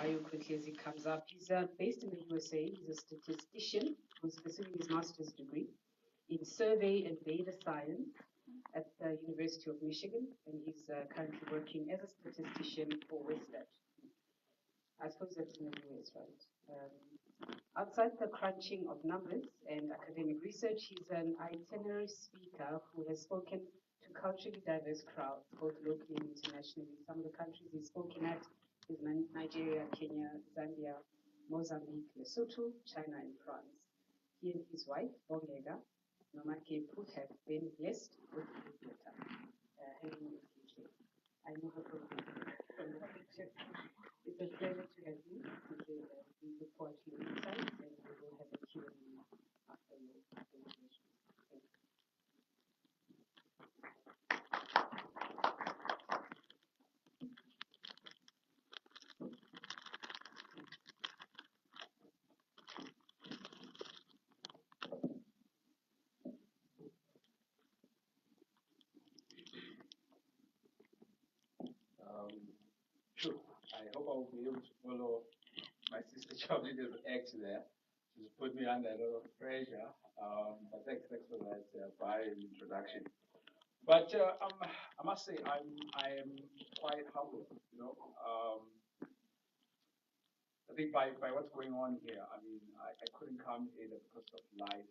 bio quickly as he comes up. He's based in the USA. He's a statistician who's pursuing his master's degree in survey and data science at the University of Michigan, and he's currently working as a statistician for LifStF. I suppose that's in the US, right? Outside the crunching of numbers and academic research, he's an itinerary speaker who has spoken to culturally diverse crowds, both locally and internationally. Some of the countries he's spoken at is Nigeria, Kenya, Zambia, Mozambique, Lesotho, China, and France. He and his wife, Bongega Nomake Put, have been blessed with a daughter, having a PhD. I know her from the picture. It's a pleasure to have you. We look forward to your insights, and we will have a Q&A after your presentation. Thank you. Sure. I hope I will be able to follow my sister Charlie's act there. She's put me under a lot of pressure. But thanks for that introduction. But I must say I am quite humbled. I think by what's going on here, I mean I couldn't come in because of life.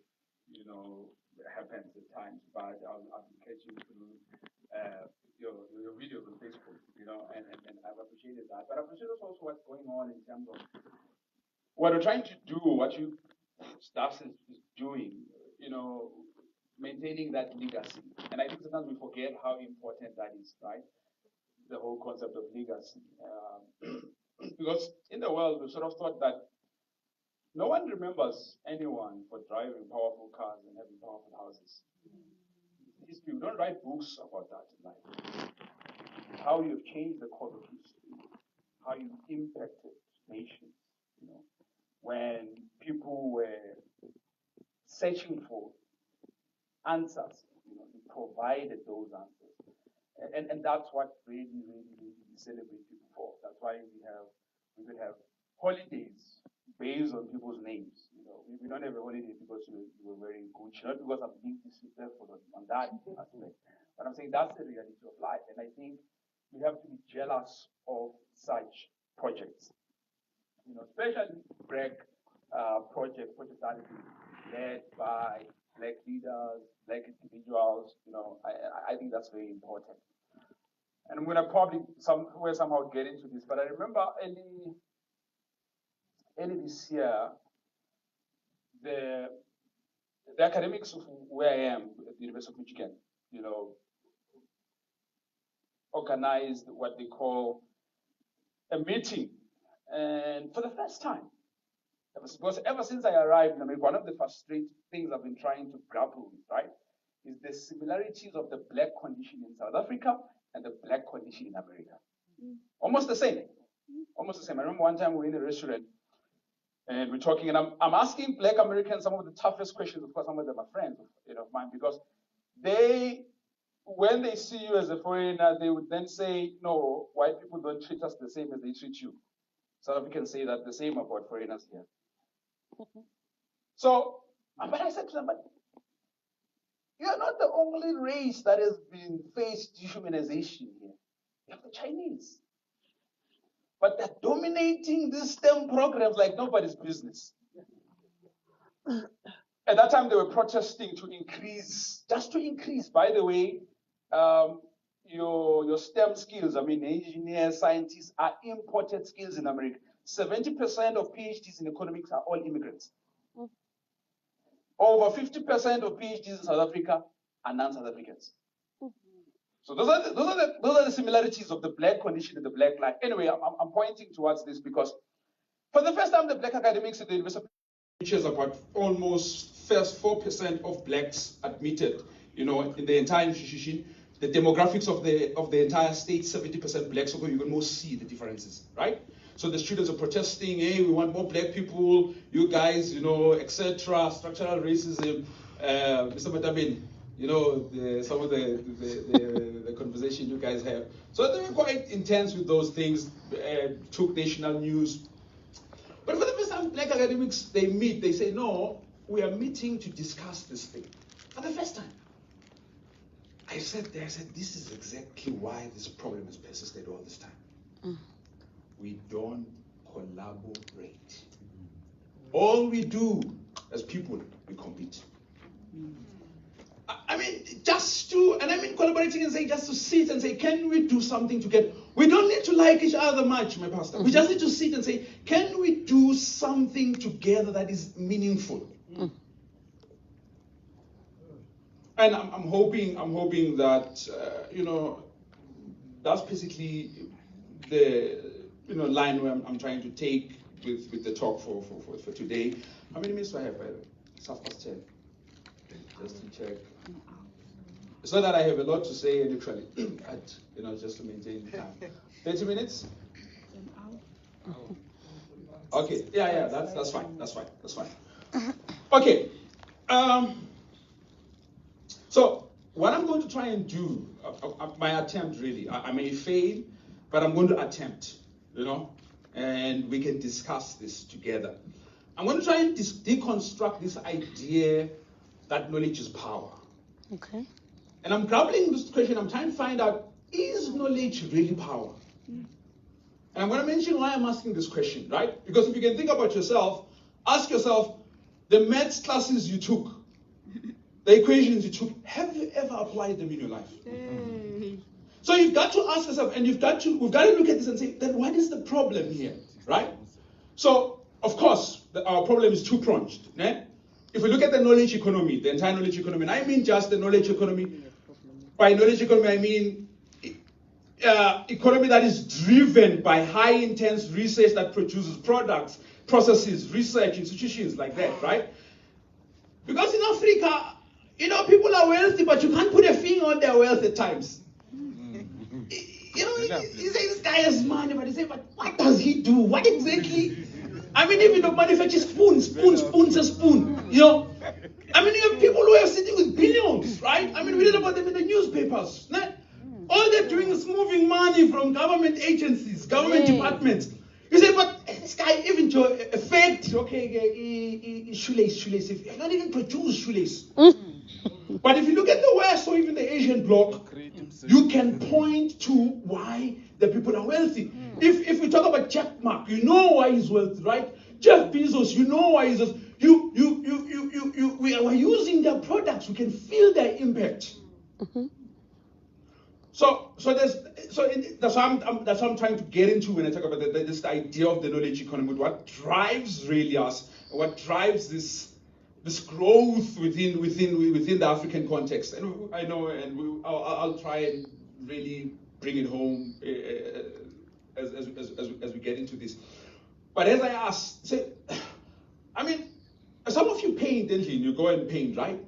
Happens at times. But I've been catching through your videos on Facebook, and I've appreciated that. But I appreciate also what's going on in terms of what we're trying to do, what you SDASA is doing, maintaining that legacy. And I think sometimes we forget how important that is, right? The whole concept of legacy. Because in the world, we sort of thought that no one remembers anyone for driving powerful cars and having powerful houses. History, we don't write books about that in life. How you've changed the course of history, how you impacted nations, when people were searching for answers, you provided those answers. And that's what really we celebrate people for. That's why we could have holidays based on people's names. We don't have a holiday because you were wearing Gucci, not because I'm being disrespectful on that aspect. But I'm saying that's the reality of life. And I think we have to be jealous of such projects. Especially Black projects that is led by Black leaders, Black individuals. I think that's very important. And I'm going to probably somehow get into this, but I remember early this year, the academics of where I am at the University of Michigan, organized what they call a meeting. And for the first time, because ever since I arrived in America, one of the frustrating things I've been trying to grapple with, right, is the similarities of the Black condition in South Africa and the Black condition in America. Almost the same. Almost the same. I remember one time we were in a restaurant and we're talking, and I'm asking Black Americans some of the toughest questions. Of course, some of them are friends of mine, because when they see you as a foreigner, they would then say, no, white people don't treat us the same as they treat you. South Africans say that the same about foreigners here. So, but I said to them, but you're not the only race that has been faced dehumanization here. You have the Chinese. But they're dominating these STEM programs like nobody's business. At that time, they were protesting to increase, by the way, your STEM skills. I mean, engineers, scientists are imported skills in America. 70% of PhDs in economics are all immigrants. Over 50% of PhDs in South Africa are non-South Africans. So those are the similarities of the Black condition and the Black life. Anyway, I'm pointing towards this because for the first time, the Black academics at the University of about almost first 4% of Blacks admitted, in the entire institution. The demographics of the entire state, 70% Black, so you can most see the differences, right? So the students are protesting, hey, we want more Black people, you guys, etc., structural racism. Mr. Matabeni, you know, some of the conversation you guys have. So they were quite intense with those things, took national news. But for the first time, black academics, they meet, they say, no, we are meeting to discuss this thing. For the first time. I said, this is exactly why this problem has persisted all this time. We don't collaborate. All we do as people, we compete. I mean, collaborating and say, just to sit and say, can we do something together? We don't need to like each other much, my pastor. We just need to sit and say, can we do something together that is meaningful? And I'm hoping that, that's basically the, line where I'm trying to take with the talk for today. How many minutes do I have? It's 10:30. Just to check. It's not that I have a lot to say, literally, but, just to maintain time. 30 minutes? Okay, yeah, that's fine. Okay. So what I'm going to try and do, my attempt really, I may fail, but I'm going to attempt, and we can discuss this together. I'm going to try and deconstruct this idea that knowledge is power. Okay. And I'm grappling with this question. I'm trying to find out, is knowledge really power? And I'm going to mention why I'm asking this question, right? Because if you can think about yourself, ask yourself, the maths classes you took, the equations you took, have you ever applied them in your life? So you've got to ask yourself, and we've got to look at this and say, then what is the problem here, right? So, of course, our problem is two-pronged. Eh? If we look at the knowledge economy, the entire knowledge economy, and I mean just the knowledge economy. By knowledge economy, I mean economy that is driven by high intense research that produces products, processes, research, institutions like that, right? Because in Africa, people are wealthy, but you can't put a finger on their wealth at times. You say this guy has money, but you say, but what does he do? What exactly? I mean, even the manufacture spoons a spoon. I mean, you have people who are sitting with billions, right? I mean, we read about them in the newspapers. Né? All they're doing is moving money from government agencies, government departments. You say, but this guy, even to a factory, okay, shoelace. If you don't even produce shoelace. But if you look at the West or even the Asian bloc, you can point to why the people are wealthy. If we talk about Jack Ma, you know why he's wealthy, right? Jeff Bezos, you know why he's wealthy. We are using their products. We can feel their impact. So that's what I'm trying to get into when I talk about this idea of the knowledge economy. What drives really us? What drives this growth within the African context? And I know, and I'll try and really bring it home as we get into this. But as I asked, some of you paint, don't you? You go and paint, right?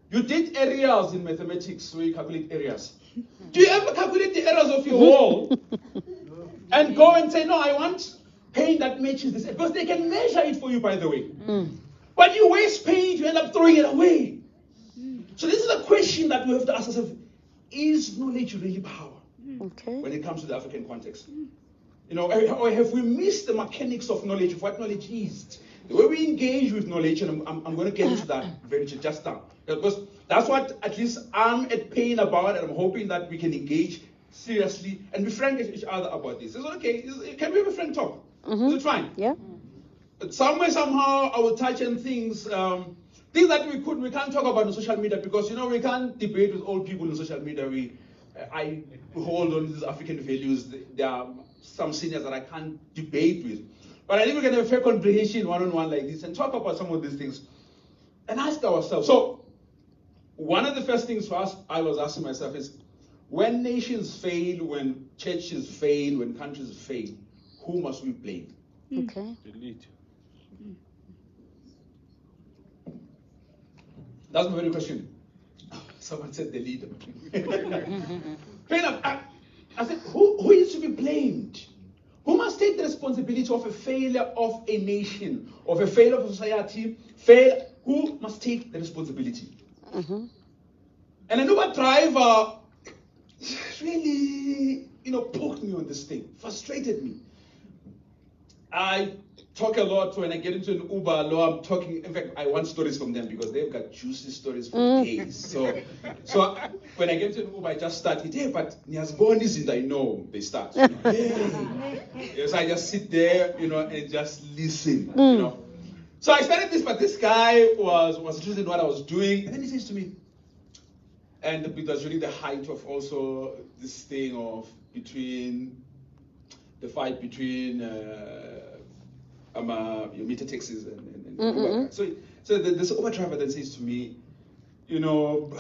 You did areas in mathematics, where you calculate areas. Do you ever calculate the areas of your wall and go and say, no, I want paint that matches this? Because they can measure it for you, by the way. But you waste paint, you end up throwing it away. So this is a question that we have to ask ourselves. Is knowledge really power? When it comes to the African context? Or have we missed the mechanics of knowledge, of what knowledge is? The way we engage with knowledge, and I'm going to get into that very just now. Because that's what at least I'm at pain about, and I'm hoping that we can engage seriously and be frank with each other about this. Is it okay? Can we have a frank talk? Is it fine? Yeah. But somewhere, somehow, I will touch on things that we can't talk about on social media, because we can't debate with old people on social media. I hold on to these African values. There are some seniors that I can't debate with. But I think we can have a fair conversation one-on-one like this and talk about some of these things and ask ourselves. So one of the first things for us, I was asking myself is, when nations fail, when churches fail, when countries fail, who must we blame? Okay. That's my very question. Someone said the leader. Fair enough. I said, who is to be blamed? Who must take the responsibility of a failure of a nation, of a failure of a society? Who must take the responsibility? And an Uber driver really, poked me on this thing, frustrated me. I talk a lot when I get into an Uber. I'm talking. In fact, I want stories from them because they've got juicy stories for days. So when I get into an Uber, I just start with, hey, but Niasbon isn't. I know they start. Hey. So I just sit there, and just listen. So I started this, but this guy was interested in what I was doing, and then he says to me, and it was really the height of also this thing of the fight between your meter taxis and Uber. So this Uber driver then says to me, and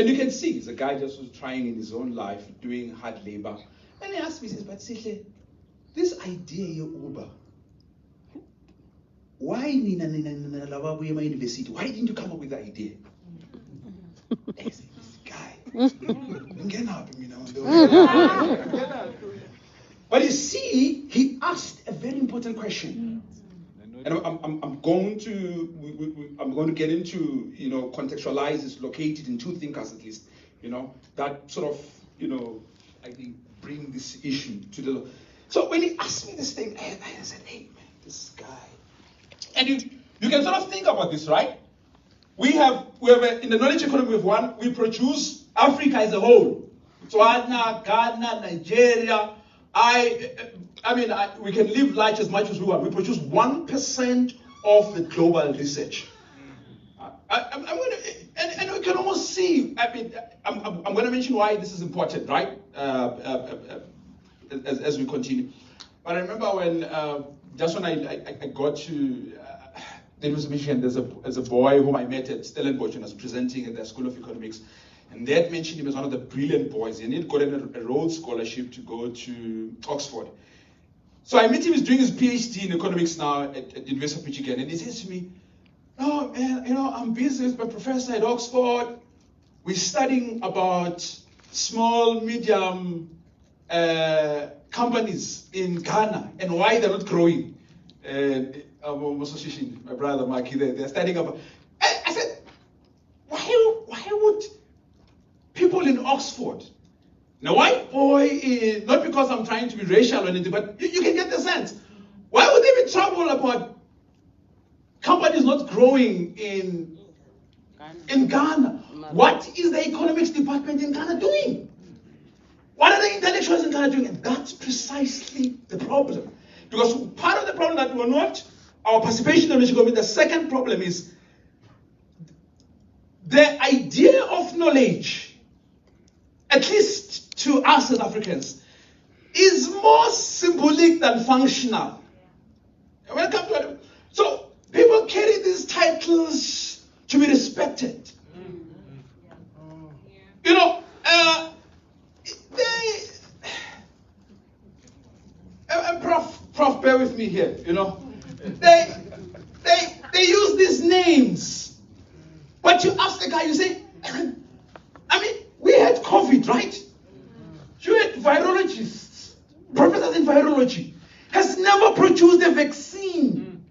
you can see it's a guy just who's trying in his own life, doing hard labor. And he asked me, he says, but Sihle, this idea Uber, why university? Why didn't you come up with the idea? I said, this guy. But you see, he asked a very important question. And I'm going to get into, contextualize this, located in two thinkers at least, that sort of, I think bring this issue to the. So when he asked me this thing, I said, hey man, this guy. And you can sort of think about this, right? We have in the knowledge economy we produce Africa as a whole. Botswana, Ghana, Nigeria. We can live large as much as we want. We produce 1% of the global research. I'm going to, and we can almost see. I'm going to mention why this is important, right? As we continue. But I remember when just when I got to the University of Michigan, there's a boy whom I met at Stellenbosch and was presenting at the School of Economics. And they had mentioned him as one of the brilliant boys, and he'd gotten a Rhodes Scholarship to go to Oxford. So I met him, he's doing his PhD in economics now at the University of Michigan, and he says to me, "Oh man, I'm busy with my professor at Oxford. We're studying about small, medium companies in Ghana and why they're not growing." My brother Maki, they're studying about. I said, why would people in Oxford, now white boy, not because I'm trying to be racial or anything, but you can get the sense. Why would they be troubled about companies not growing in Ghana? What is the economics department in Ghana doing? What are the intellectuals in Ghana doing? And that's precisely the problem. Because part of the problem that we're not, our participation in the the second problem is the idea of knowledge, at least to us South Africans, is more symbolic than functional. When it comes to it, so people carry these titles to be respected. Prof, bear with me here. They use these names, but you ask the guy, you say, we had COVID, right? You had virologists, professors in virology, has never produced a vaccine.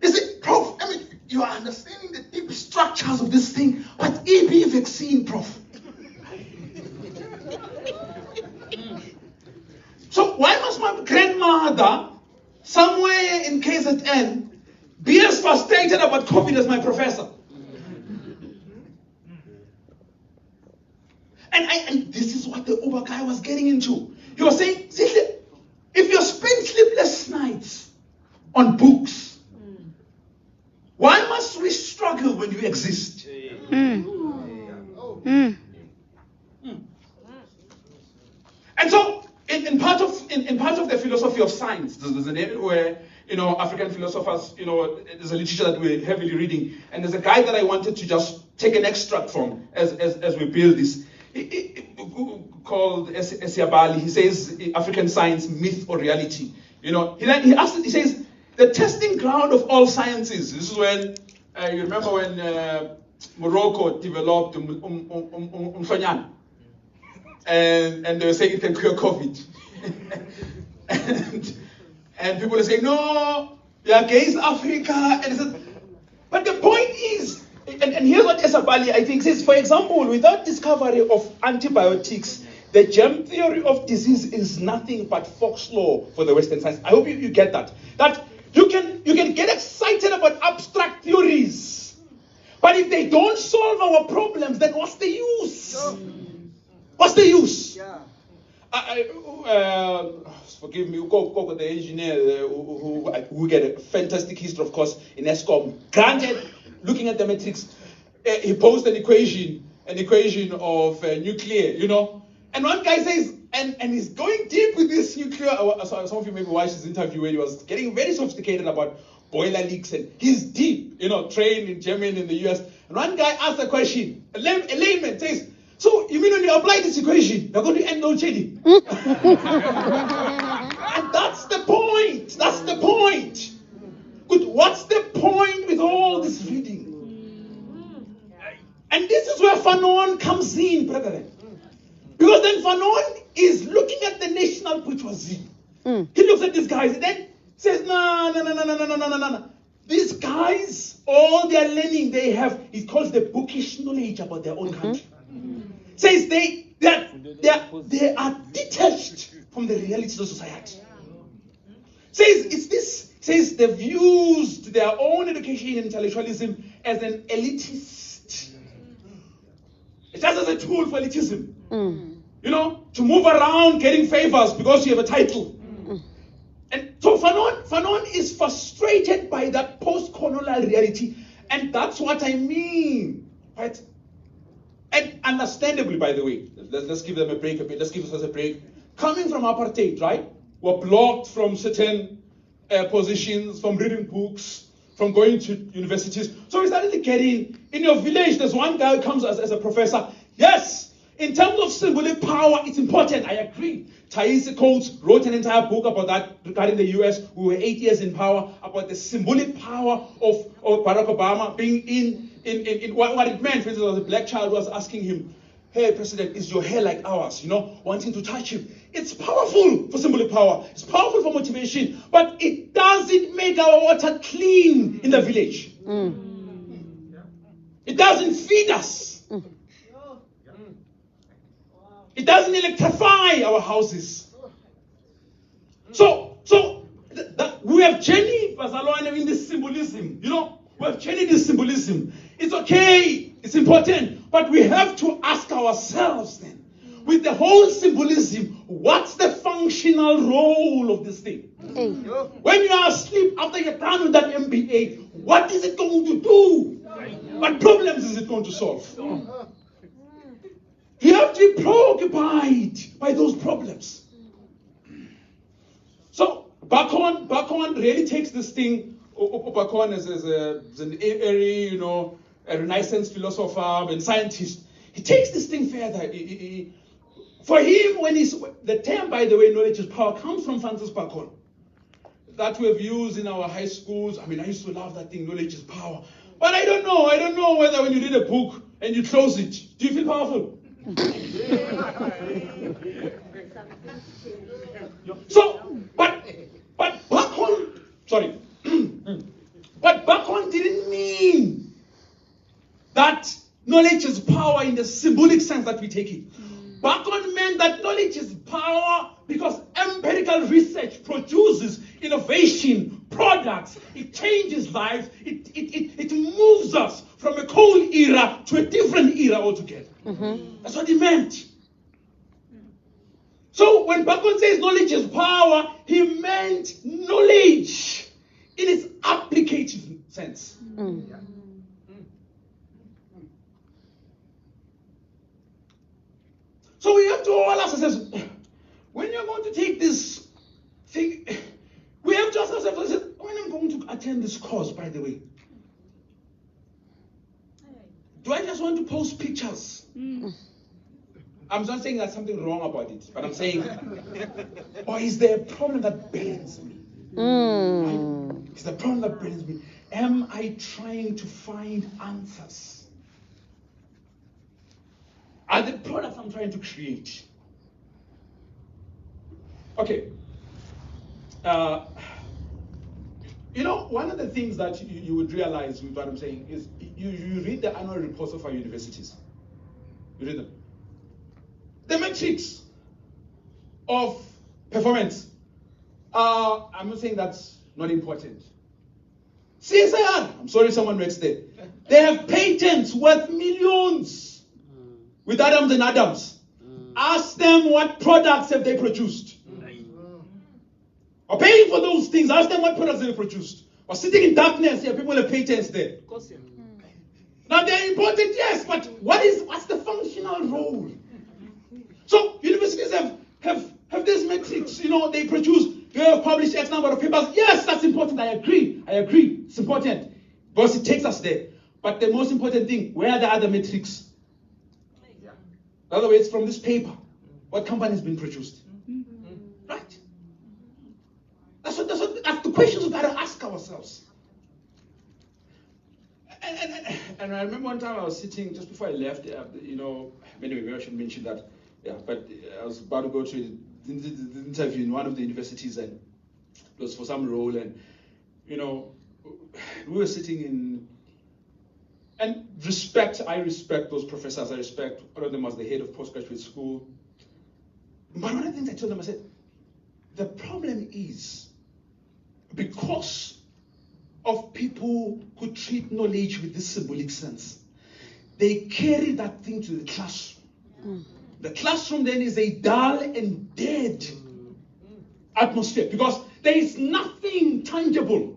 You say, Prof, you are understanding the deep structures of this thing, but EB vaccine, Prof. So why must my grandmother, somewhere in KZN, be as frustrated about COVID as my professor? And this is what the Uber guy was getting into. He was saying, if you spend sleepless nights on books, why must we struggle when you exist? And so, in part of the philosophy of science, there's an area where African philosophers, there's a literature that we're heavily reading, and there's a guy that I wanted to just take an extract from as we build this. Called Esiabali. He says African science, myth or reality. He says the testing ground of all sciences. This is when you remember when Morocco developed Mhlonyan, and they were saying it can cure COVID, and people are saying no, you're against Africa, and but the point is and here's what Esabali, I think, says, for example, without discovery of antibiotics, the germ theory of disease is nothing but folklore for the Western science. I hope you get that. That you can get excited about abstract theories, but if they don't solve our problems, then what's the use? What's the use? Forgive me, Uko, the engineer who get a fantastic history, of course, in ESCOM. Granted, looking at the matrix, he posed an equation of nuclear, you know. And one guy says, and he's going deep with this nuclear. Some of you maybe watched his interview where he was getting very sophisticated about boiler leaks, and he's deep, you know, trained in Germany, in the US. And one guy asked a question, a layman says, so you mean when you apply this equation, you're going to end load shedding? And that's the point. That's the point. Good. What's the point with all this reading? And this is where Fanon comes in, brethren. Because then Fanon is looking at the national bourgeoisie. He looks at these guys and then says, no. These guys, all their learning they have, he calls the bookish knowledge about their own country. Says they are detached from the realities of society. Says they've used their own education and intellectualism as an elitist. It's just as a tool for elitism. You know, to move around getting favors because you have a title. And so Fanon is frustrated by that post-colonial reality. And that's what I mean. Right? And understandably, by the way, let's give them a break a bit. Let's give us a break. Coming from apartheid, right? We're blocked from certain positions, from reading books, from going to universities. So we started getting, in your village, there's one guy who comes as a professor. Yes, in terms of symbolic power, it's important. I agree. Taisi Coates wrote an entire book about that regarding the US. We were 8 years in power, about the symbolic power of Barack Obama being in what it meant. For instance, there was a black child who was asking him, hey, President, is your hair like ours? You know, wanting to touch him. It's powerful for symbolic power. It's powerful for motivation. But it doesn't make our water clean in the village. It doesn't feed us. It doesn't electrify our houses. So we have journeyed, Bazalwane, in this symbolism. You know, we have journeyed this symbolism. It's okay, it's important, but we have to ask ourselves then, with the whole symbolism, what's the functional role of this thing? When you are asleep after you're done with that MBA, what is it going to do? What problems is it going to solve? You have to be preoccupied by those problems. So Bacon really takes this thing. Bacon is an airy, you know, a Renaissance philosopher and scientist. He takes this thing further. For him, the term, by the way, knowledge is power, comes from Francis Bacon. That we have used in our high schools. I mean, I used to love that thing, knowledge is power. But I don't know whether when you read a book and you close it, do you feel powerful? So, but Bacon didn't mean that knowledge is power in the symbolic sense that we take it. Bacon meant that knowledge is power because empirical research produces innovation, products, it changes lives, it moves us from a coal era to a different era altogether. That's what he meant. So when Bacon says knowledge is power, he meant knowledge in its applicative sense. So we have to all ask ourselves, when you're going to take this thing, we have to ask ourselves, when I'm going to attend this course, by the way, do I just want to post pictures? I'm not saying there's something wrong about it, but I'm saying, or is there a problem that burdens me? Right? Is there a problem that burdens me? Am I trying to find answers? Are the products I'm trying to create? Okay. You know, one of the things that you would realize with what I'm saying is you read the annual reports of our universities. You read them. The metrics of performance. I'm not saying that's not important. CSIR, I'm sorry someone works there. They have patents worth millions with Adams and Adams. Ask them what products have they produced. Or paying for those things, ask them what products they produced. Or sitting in darkness, yeah, people have patents there. Now they're important, yes, but what's the functional role? So universities have these metrics, you know, they produce, they have published X number of papers. Yes, that's important. I agree. It's important. Because it takes us there. But the most important thing, where are the other metrics? In other words, from this paper, what company has been produced? Right? That's the questions we've got to ask ourselves. And I remember one time I was sitting, just before I left, you know, anyway, I should mention that, yeah, but I was about to go to the interview in one of the universities, and it was for some role, and, you know, we were sitting in, and I respect those professors, I respect one of them as the head of postgraduate school. But one of the things I told them, I said, the problem is, because of people who treat knowledge with this symbolic sense, they carry that thing to the classroom. The classroom then is a dull and dead atmosphere because there is nothing tangible.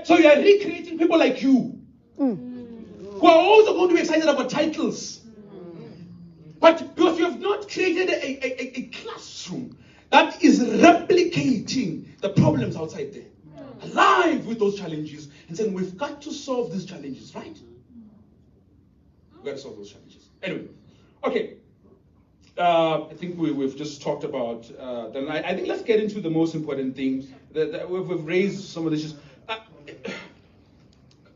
So you are recreating people like you who are also going to be excited about titles. But because you have not created a classroom that is replicating the problems outside there, alive with those challenges, and saying we've got to solve these challenges, right? We've got to solve those challenges. Anyway, okay. I think we've just talked about, I think let's get into the most important thing. That we've raised some of the issues.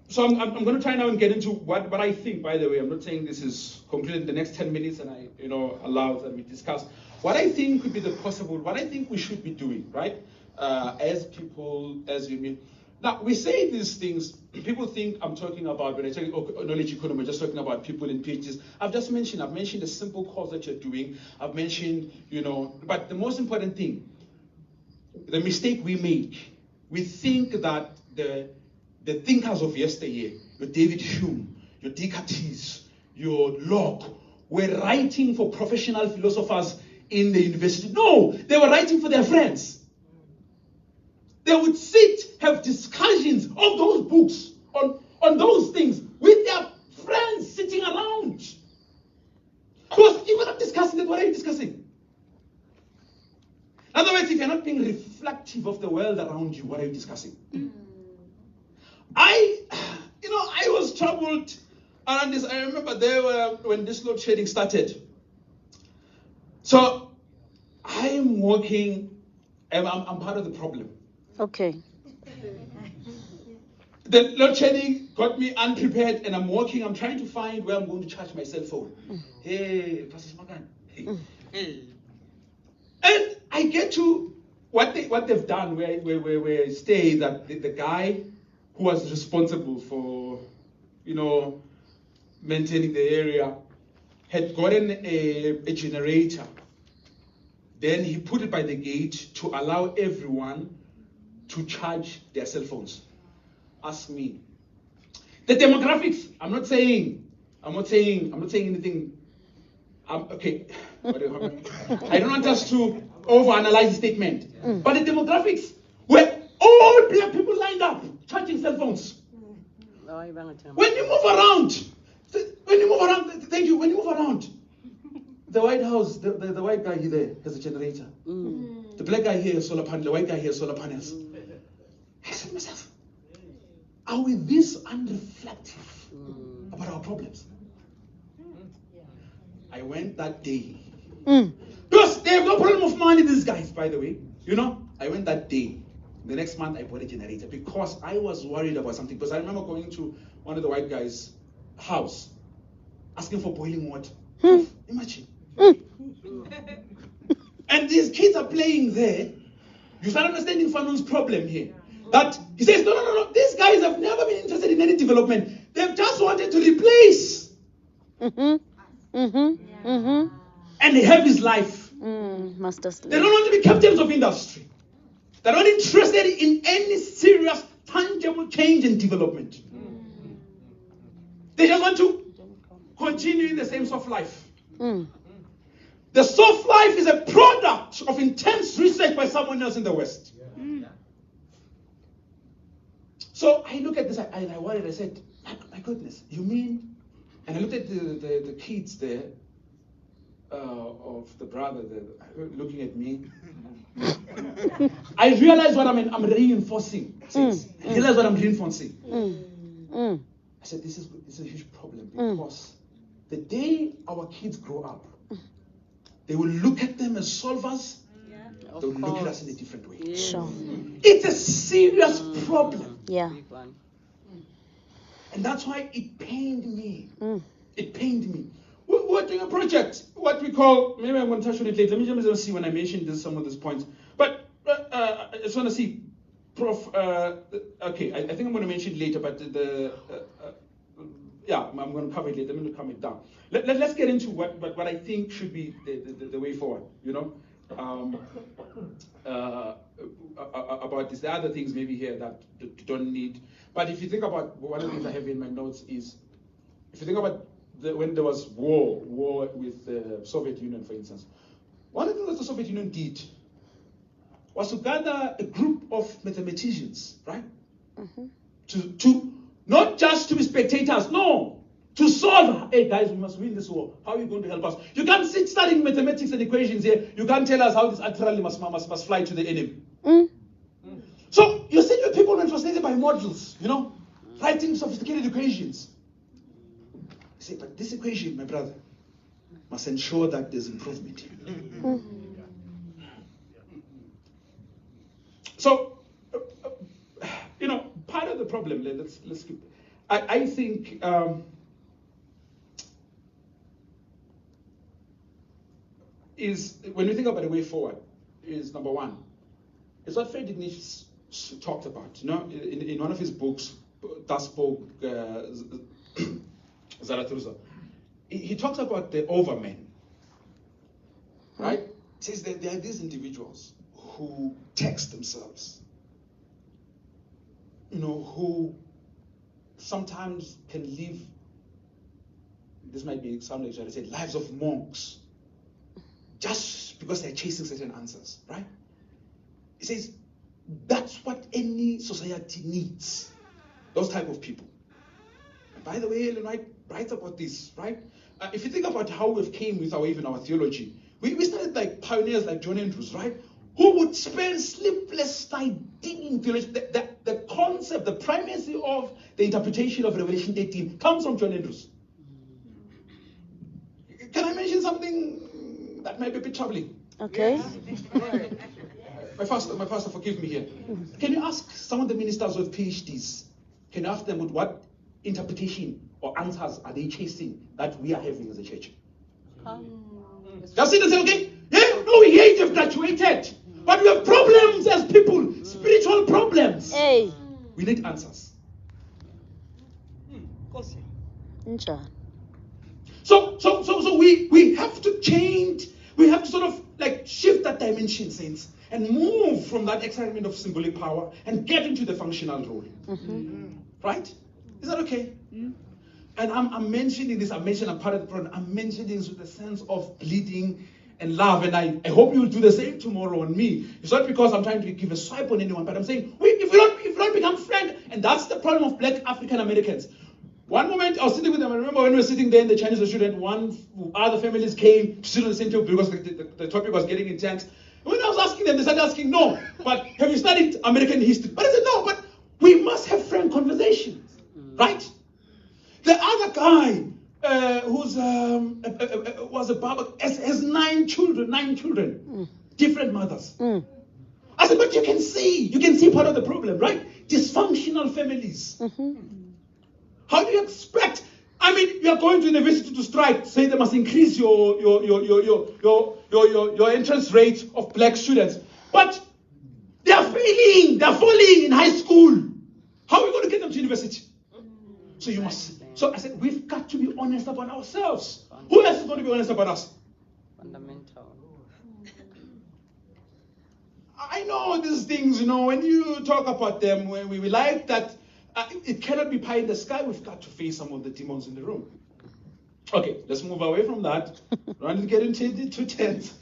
So I'm going to try now and get into what I think, by the way. I'm not saying this is completed in the next 10 minutes and I, allow that we discuss. What I think could be what I think we should be doing, right? As people, as you mean. Now, we say these things, people think I'm talking about, when I say knowledge economy, I'm just talking about people in PhDs. I've mentioned a simple course that you're doing. I've mentioned, but the most important thing, the mistake we make, we think that the thinkers of yesteryear, your David Hume, your Descartes, your Locke, were writing for professional philosophers in the university. No, they were writing for their friends. They would sit, have discussions of those books, on those things, with their friends sitting around. Because if you're not discussing it, what are you discussing? In other words, if you're not being reflective of the world around you, what are you discussing? I was troubled around this. I remember when this load shedding started. So I'm working, and I'm part of the problem. Okay. The load shedding got me unprepared, and I'm trying to find where I'm going to charge my cell phone. Hey, Pastor Smagan. Hey. And I get to what they've done, where I stay, that the guy who was responsible for, maintaining the area, had gotten a generator. Then he put it by the gate to allow everyone to charge their cell phones. Ask me. The demographics, I'm not saying anything. Okay. I don't want us to overanalyze the statement. But the demographics were all black people lined up charging cell phones. When you move around, thank you. When you move around, the White House, the white guy here there has a generator. The black guy here has solar panels. The white guy here has solar panels. I said to myself, are we this unreflective about our problems? I went that day. Because they have no problem of money, these guys, by the way. I went that day. The next month, I bought a generator because I was worried about something. Because I remember going to one of the white guys' house, asking for boiling water. Imagine. And these kids are playing there, You start understanding Fanon's problem here. That he says, no, these guys have never been interested in any development. They've just wanted to replace and have his life. They don't want to be captains of industry. They're not interested in any serious, tangible change and development. They just want to continue in the same soft life. The soft life is a product of intense research by someone else in the West. So I look at this and I worried. I said, my goodness, you mean? And I looked at the kids there of the brother looking at me. I realized what I'm reinforcing. I realized what I'm reinforcing. I said, this is a huge problem because the day our kids grow up, they will look at them as solvers. They will look at us in a different way. Sure. It's a serious problem. Yeah. And that's why it pained me. It pained me. We're doing a project, what we call, maybe I'm going to touch on it later. Let me just see when I mentioned some of these points. But I just want to see, Prof. Okay, I think I'm going to mention it later, but yeah, I'm going to cover it later. I'm going to calm it down. Let's get into what I think should be the way forward, you know, about this. There are other things maybe here that don't need. But if you think about, one of the things I have in my notes is, if you think about when there was war with the Soviet Union, for instance, one of the things that the Soviet Union did was to gather a group of mathematicians, right? To not just to be spectators, no, to solve. Hey guys, we must win this war. How are you going to help us? You can't sit studying mathematics and equations here. You can't tell us how this artillery must fly to the enemy. So you see, your people were fascinated by models, you know, writing sophisticated equations. You say, but this equation, my brother, must ensure that there's improvement here. So, you know, part of the problem, let's keep. I think is, when we think about the way forward, is number one, is what Friedrich Nietzsche talked about. You know, in one of his books, Das Buch Zarathustra, he talks about the overmen, right? He says that there are these individuals who text themselves, you know, who sometimes can live, this might be some like I said, lives of monks, just because they're chasing certain answers, right? He says that's what any society needs, those type of people. And by the way, Ellen White writes about this, right? If you think about how we've came with even our theology, we started like pioneers like John Andrews, right? Who would spend sleepless nights digging theology. The concept, the primacy of the interpretation of Revelation 13 comes from John Andrews. Can I mention something that might be a bit troubling? Okay. My pastor, forgive me here. Can you ask some of the ministers with PhDs, can you ask them with what interpretation or answers are they chasing that we are having as a church? Just sit and say, okay, yeah, no, we have graduated, but we have problems as people, spiritual problems. Hey. We need answers. So we have to change, we have to sort of like shift that dimension, saints, and move from that excitement of symbolic power and get into the functional role. Right? Is that okay? And I'm mentioning this, I'm part of the program, I'm mentioning this with a sense of bleeding and love, and I hope you'll do the same tomorrow on me. It's not because I'm trying to give a swipe on anyone, but I'm saying, if we don't become friends, and that's the problem of black African Americans. One moment, I was sitting with them, I remember when we were sitting there in the Chinese restaurant, other families came to sit on the same table because the topic was getting intense. When I was asking them, they started asking, no, but have you studied American history? But I said, no, but we must have frank conversations, right? The other guy who's was a barber has 9 children, different mothers. I said, but you can see part of the problem, right? Dysfunctional families. How do you expect? I mean, you are going to university to strike, say they must increase your entrance rate of black students. But They are failing. They are falling in high school. How are we going to get them to university? So you must. So I said, we've got to be honest about ourselves. Who else is going to be honest about us? Fundamental. I know these things, when you talk about them, when we like that, it cannot be pie in the sky. We've got to face some of the demons in the room. Okay, let's move away from that. Don't want to get into too tense,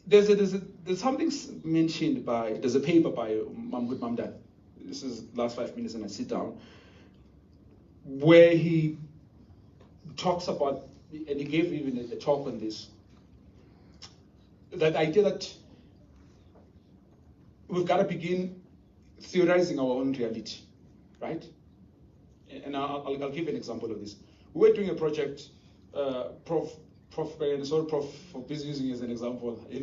there's something mentioned there's a paper by Mom Dad. This is last 5 minutes and I sit down, where he talks about, and he gave even a talk on this, that idea that we've got to begin theorizing our own reality, right? And I'll give an example of this. We were doing a project, Prof, for busy using as an example, they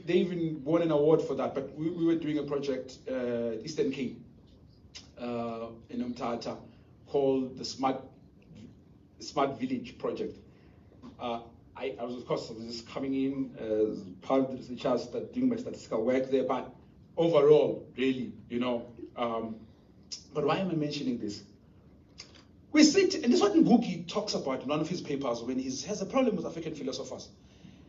even won an award for that, but we were doing a project, Eastern Cape, in Umtata, called the Smart Village Project. I was, of course, just coming in as part of the researchers that doing my statistical work there, but overall, really, but why am I mentioning this? We sit, and this is what Ngugi talks about in one of his papers when he has a problem with African philosophers.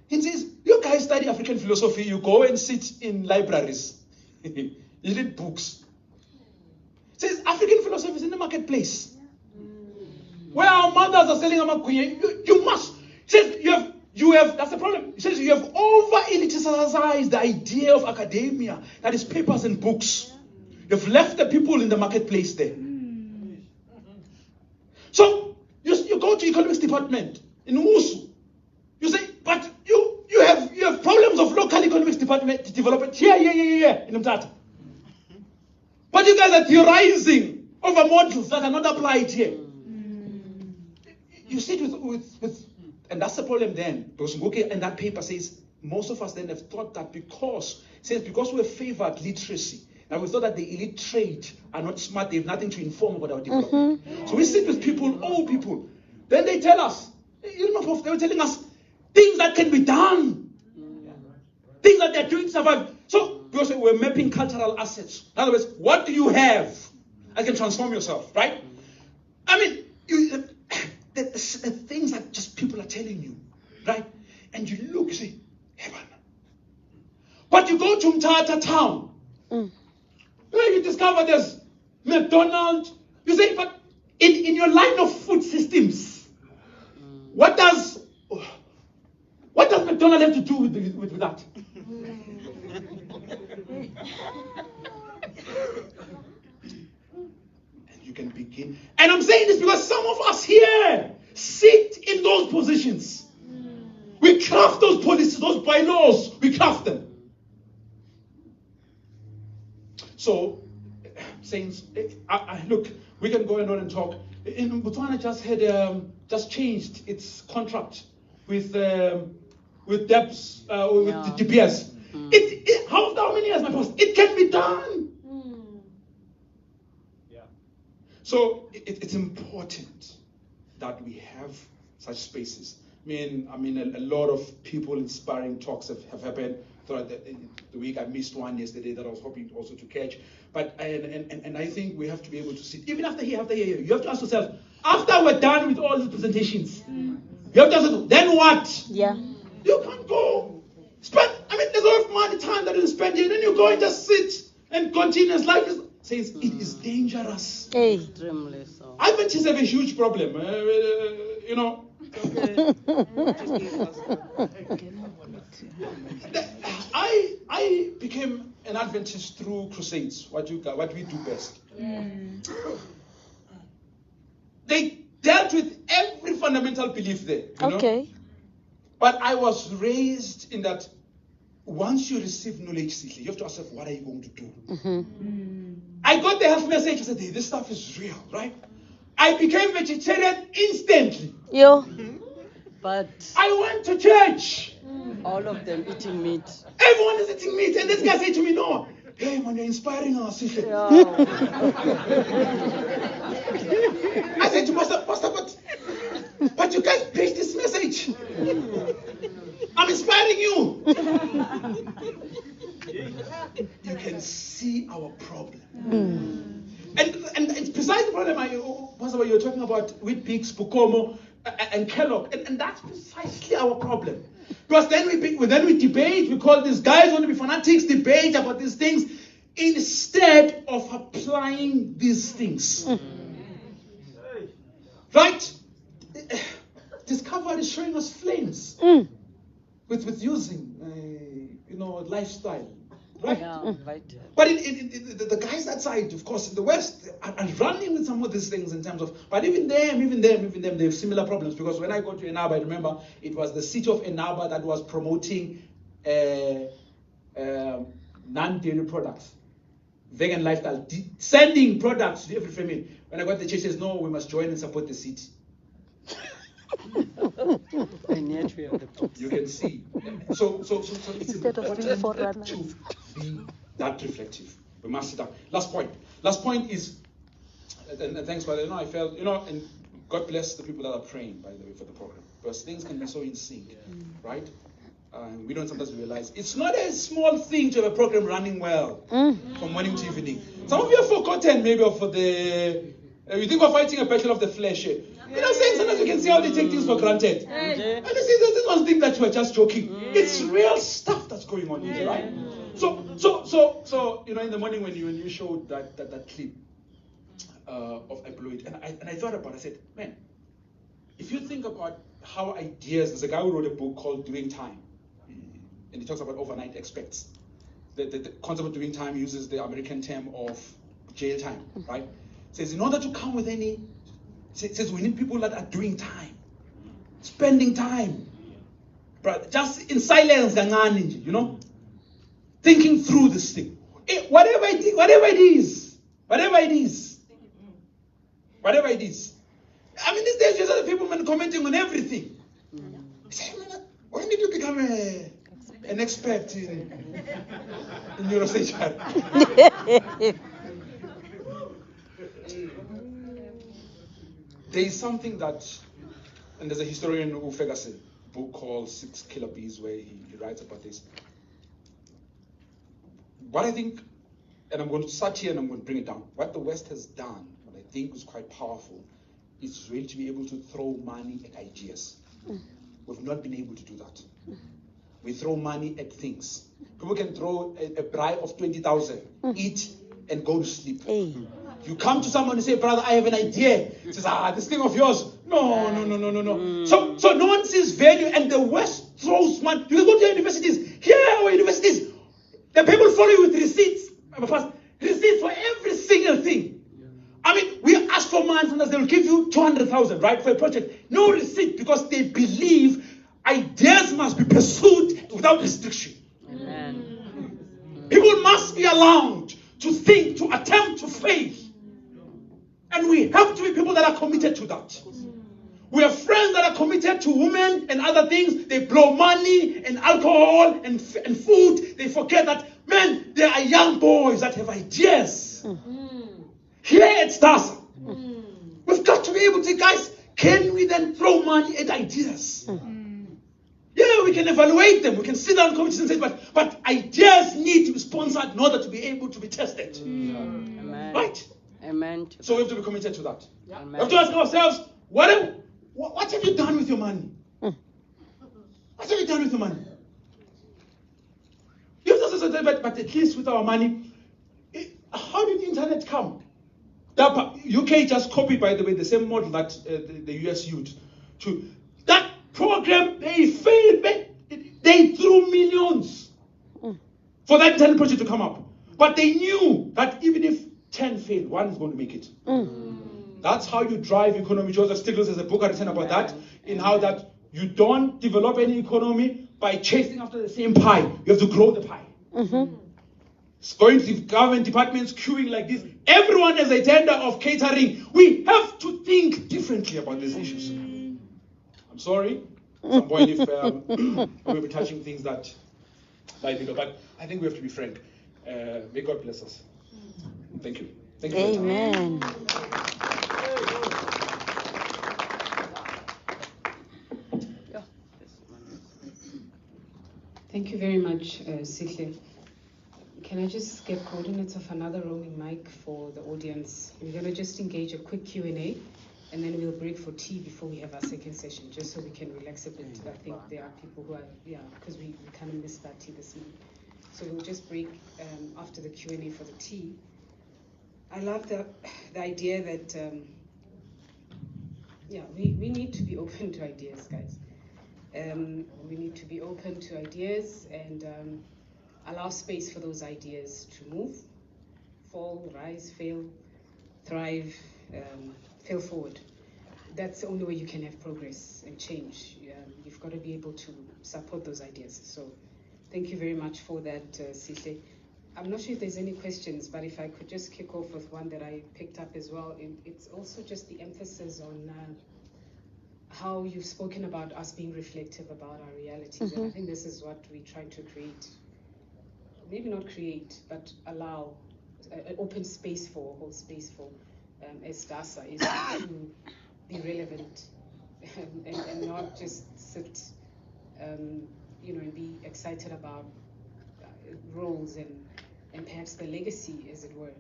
He says, you guys study African philosophy, you go and sit in libraries, you read books. He says, African philosophy is in the marketplace. Where our mothers are selling amakuye, you must. He says, you have, that's the problem. He says, you have over-eliticized the idea of academia, that is papers and books. You've left the people in the marketplace there. So, you go to economics department in Usu. You say, but you have problems of local economics department development here, in Mtata. But you guys are theorizing over modules that are not applied here. You sit with and that's the problem then. Because Ngoke in that paper says, most of us then have thought that because we have favored literacy, and we thought that the illiterate are not smart, they have nothing to inform about our development. So we sit with people, old people. Then they tell us, they were telling us things that can be done. Things that they're doing to survive. So because we're mapping cultural assets. In other words, what do you have that can transform yourself, right? I mean, the things that just people are telling you, right? And you look, you say, heaven. But you go to Mtata town, where you discover there's McDonald's. You say, but in your line of food systems, what does McDonald's have to do with that? And you can begin. And I'm saying this because some of us here sit in those positions. We craft those policies, those bylaws, we craft them. So, saints, look, we can go on and talk. In Botswana just changed its contract with DEPS, with the DPS. How many years, my boss? It can be done. Yeah. So it's important that we have such spaces. I mean, a lot of people inspiring talks have happened throughout the week. I missed one yesterday that I was hoping also to catch. But and I think we have to be able to sit even after here. You have to ask yourself, after we're done with all the presentations, you have to ask yourself, then what? Yeah. You can't go spend. There's a lot of money, time that is spent here. Then you go and just sit and continue. Life says it is dangerous. Extremely so. Adventists have a huge problem. I became an Adventist through crusades. What we do best. They dealt with every fundamental belief there. Okay. But I was raised in that once you receive knowledge, you have to ask yourself, what are you going to do? I got the health message. I said, hey, this stuff is real, right? I became vegetarian instantly. But I went to church. All of them eating meat. Everyone is eating meat. And this guy said to me, no, hey man, you're inspiring us. I said to Pastor, but you guys preach this message. I'm inspiring you. You can see our problem. And it's besides the problem, Pastor, you're talking about Wheatpix, Bukomo, and Kellogg. And that's precisely our problem. Because then we debate, we call these guys want to be fanatics, debate about these things, instead of applying these things. Right? Discovery is showing us flames with using, lifestyle. Right? Yeah, right. But the guys that side, of course, in the West, are running with some of these things in terms of, but even them, they have similar problems. Because when I go to Enaba, I remember it was the city of Enaba that was promoting non-dairy products, vegan lifestyle, sending products to every family. When I got the church, says, no, we must join and support the city. You can see. So it's important to be that reflective. We must sit down. Last point is, and thanks, Father. I felt, and God bless the people that are praying, by the way, for the program. Because things can be so in sync, right? We don't sometimes realize it's not a small thing to have a program running well from morning to evening. Some of you have forgotten maybe for the. You think we're fighting a battle of the flesh. Saying sometimes you can see how they take things for granted. And you see, this one thing that you are just joking. It's real stuff that's going on here, right? So in the morning when you showed that clip of Employed, and I thought about it, I said, man, if you think about how ideas, there's a guy who wrote a book called Doing Time, and he talks about overnight expects. The concept of doing time uses the American term of jail time, right? Says in order to come with any, says we need people that are doing time, spending time, but just in silence, thinking through this thing. Whatever it is. I mean, these days you see people commenting on everything. Say, when did you become an expert in neurosurgery? There is something that, and there's a historian who figures a book called 6 Killer Bees where he writes about this. What I think, and I'm going to start here and I'm going to bring it down. What the West has done, what I think is quite powerful, is really to be able to throw money at ideas. We've not been able to do that. We throw money at things. People can throw a bribe of 20,000, eat and go to sleep. You come to someone and say, brother, I have an idea. He says, this thing of yours. No. So no one sees value, and the West throws money. You go to universities. Here are our universities. The people follow you with receipts. Receipts for every single thing. I mean, we ask for money, sometimes they will give you 200,000, right, for a project. No receipt, because they believe ideas must be pursued without restriction. Amen. People must be allowed to think, to attempt, to fail. And we have to be people that are committed to that. We have friends that are committed to women and other things. They blow money and alcohol and food. They forget that, man, there are young boys that have ideas. Here at SDASA, we've got to be able to, guys, can we then throw money at ideas? Yeah, we can evaluate them. We can sit down in committees and say, but ideas need to be sponsored in order to be able to be tested. Amen. Right? Amen. So we have to be committed to that. Yeah. We have to ask ourselves, what have you done with your money? What have you done with your money? You have to say, but at least with our money, how did the internet come? UK just copied, by the way, the same model that the US used. That program, they failed. They threw millions for that internet project to come up. But they knew that even if 10 fail, one is going to make it. That's how you drive economy. Joseph Stiglitz has a book written about that, in how that you don't develop any economy by chasing after the same pie. You have to grow the pie. It's going to the government departments queuing like this. Everyone has a tender of catering. We have to think differently about these issues. I'm sorry, at some point if we'll be touching things that might be, but I think we have to be frank. May God bless us. Thank you. Thank you. Amen. Yeah, this one is- Thank you very much, Sihle. Can I just get coordinates of another roaming mic for the audience? We're going to just engage a quick Q&A, and then we'll break for tea before we have our second session, just so we can relax a bit. I think there are people who are, because we kind of missed that tea this morning. So we'll just break after the Q&A for the tea. I love the idea that, we need to be open to ideas, guys. We need to be open to ideas and allow space for those ideas to move, fall, rise, fail, thrive, fail forward. That's the only way you can have progress and change. You've got to be able to support those ideas. So thank you very much for that, Sihle. I'm not sure if there's any questions, but if I could just kick off with one that I picked up as well. It's also just the emphasis on how you've spoken about us being reflective about our realities. And I think this is what we're trying to create. Maybe not create, but allow an open space for, hold space for, SDASA is to be relevant and not just sit, and be excited about roles and perhaps the legacy, as it were.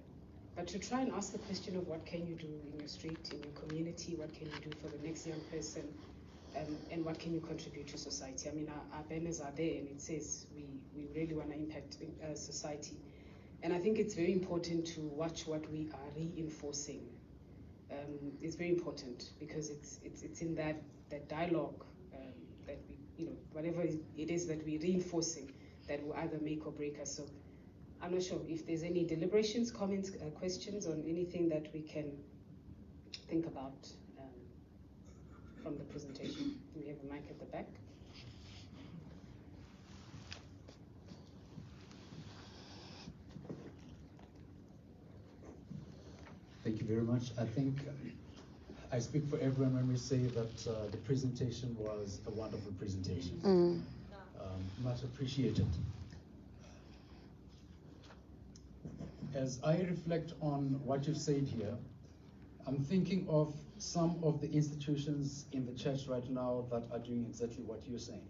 But to try and ask the question of what can you do in your street, in your community, what can you do for the next young person, and what can you contribute to society? I mean, our banners are there, and it says we really want to impact society. And I think it's very important to watch what we are reinforcing. It's very important because it's in that dialogue that we, whatever it is that we're reinforcing that will either make or break us. So I'm not sure if there's any deliberations, comments, questions on anything that we can think about from the presentation. Do we have a mic at the back? Thank you very much. I think I speak for everyone when we say that the presentation was a wonderful presentation. Much appreciated. As I reflect on what you've said here, I'm thinking of some of the institutions in the church right now that are doing exactly what you're saying.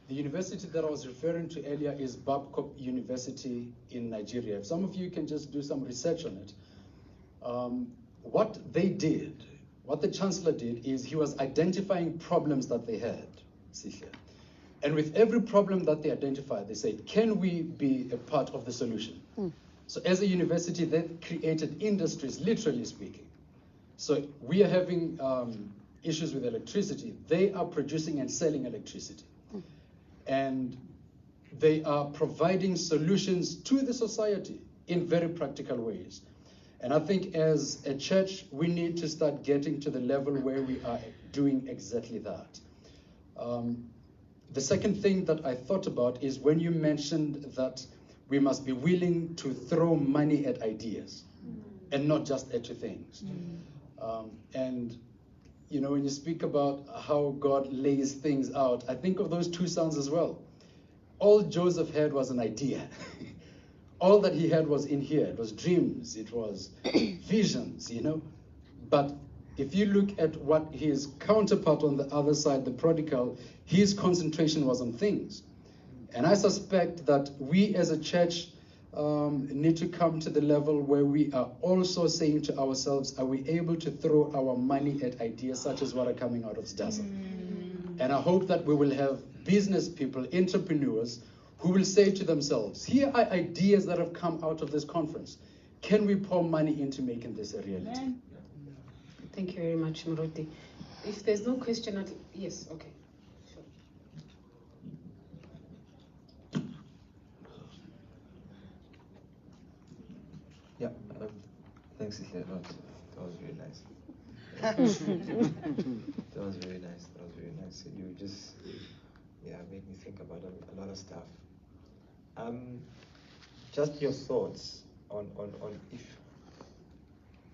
The university that I was referring to earlier is Babcock University in Nigeria. If some of you can just do some research on it, what they did, what the chancellor did, is he was identifying problems that they had, see here. And with every problem that they identified, they said, can we be a part of the solution? So as a university, they created industries, literally speaking. So we are having issues with electricity. They are producing and selling electricity. And they are providing solutions to the society in very practical ways. And I think as a church, we need to start getting to the level where we are doing exactly that. The second thing that I thought about is when you mentioned that we must be willing to throw money at ideas and not just at things. And when you speak about how God lays things out, I think of those two sons as well. All Joseph had was an idea. All that he had was in here. It was dreams, it was visions, But if you look at what his counterpart on the other side, the prodigal, his concentration was on things. And I suspect that we as a church need to come to the level where we are also saying to ourselves, are we able to throw our money at ideas such as what are coming out of SDASA? And I hope that we will have business people, entrepreneurs, who will say to themselves, here are ideas that have come out of this conference. Can we pour money into making this a reality? Thank you very much, Muroti. If there's no question, yes, okay. Yeah, thanks, Isla. That was really nice. That was very nice. That was very nice. You just, made me think about a lot of stuff. Just your thoughts on if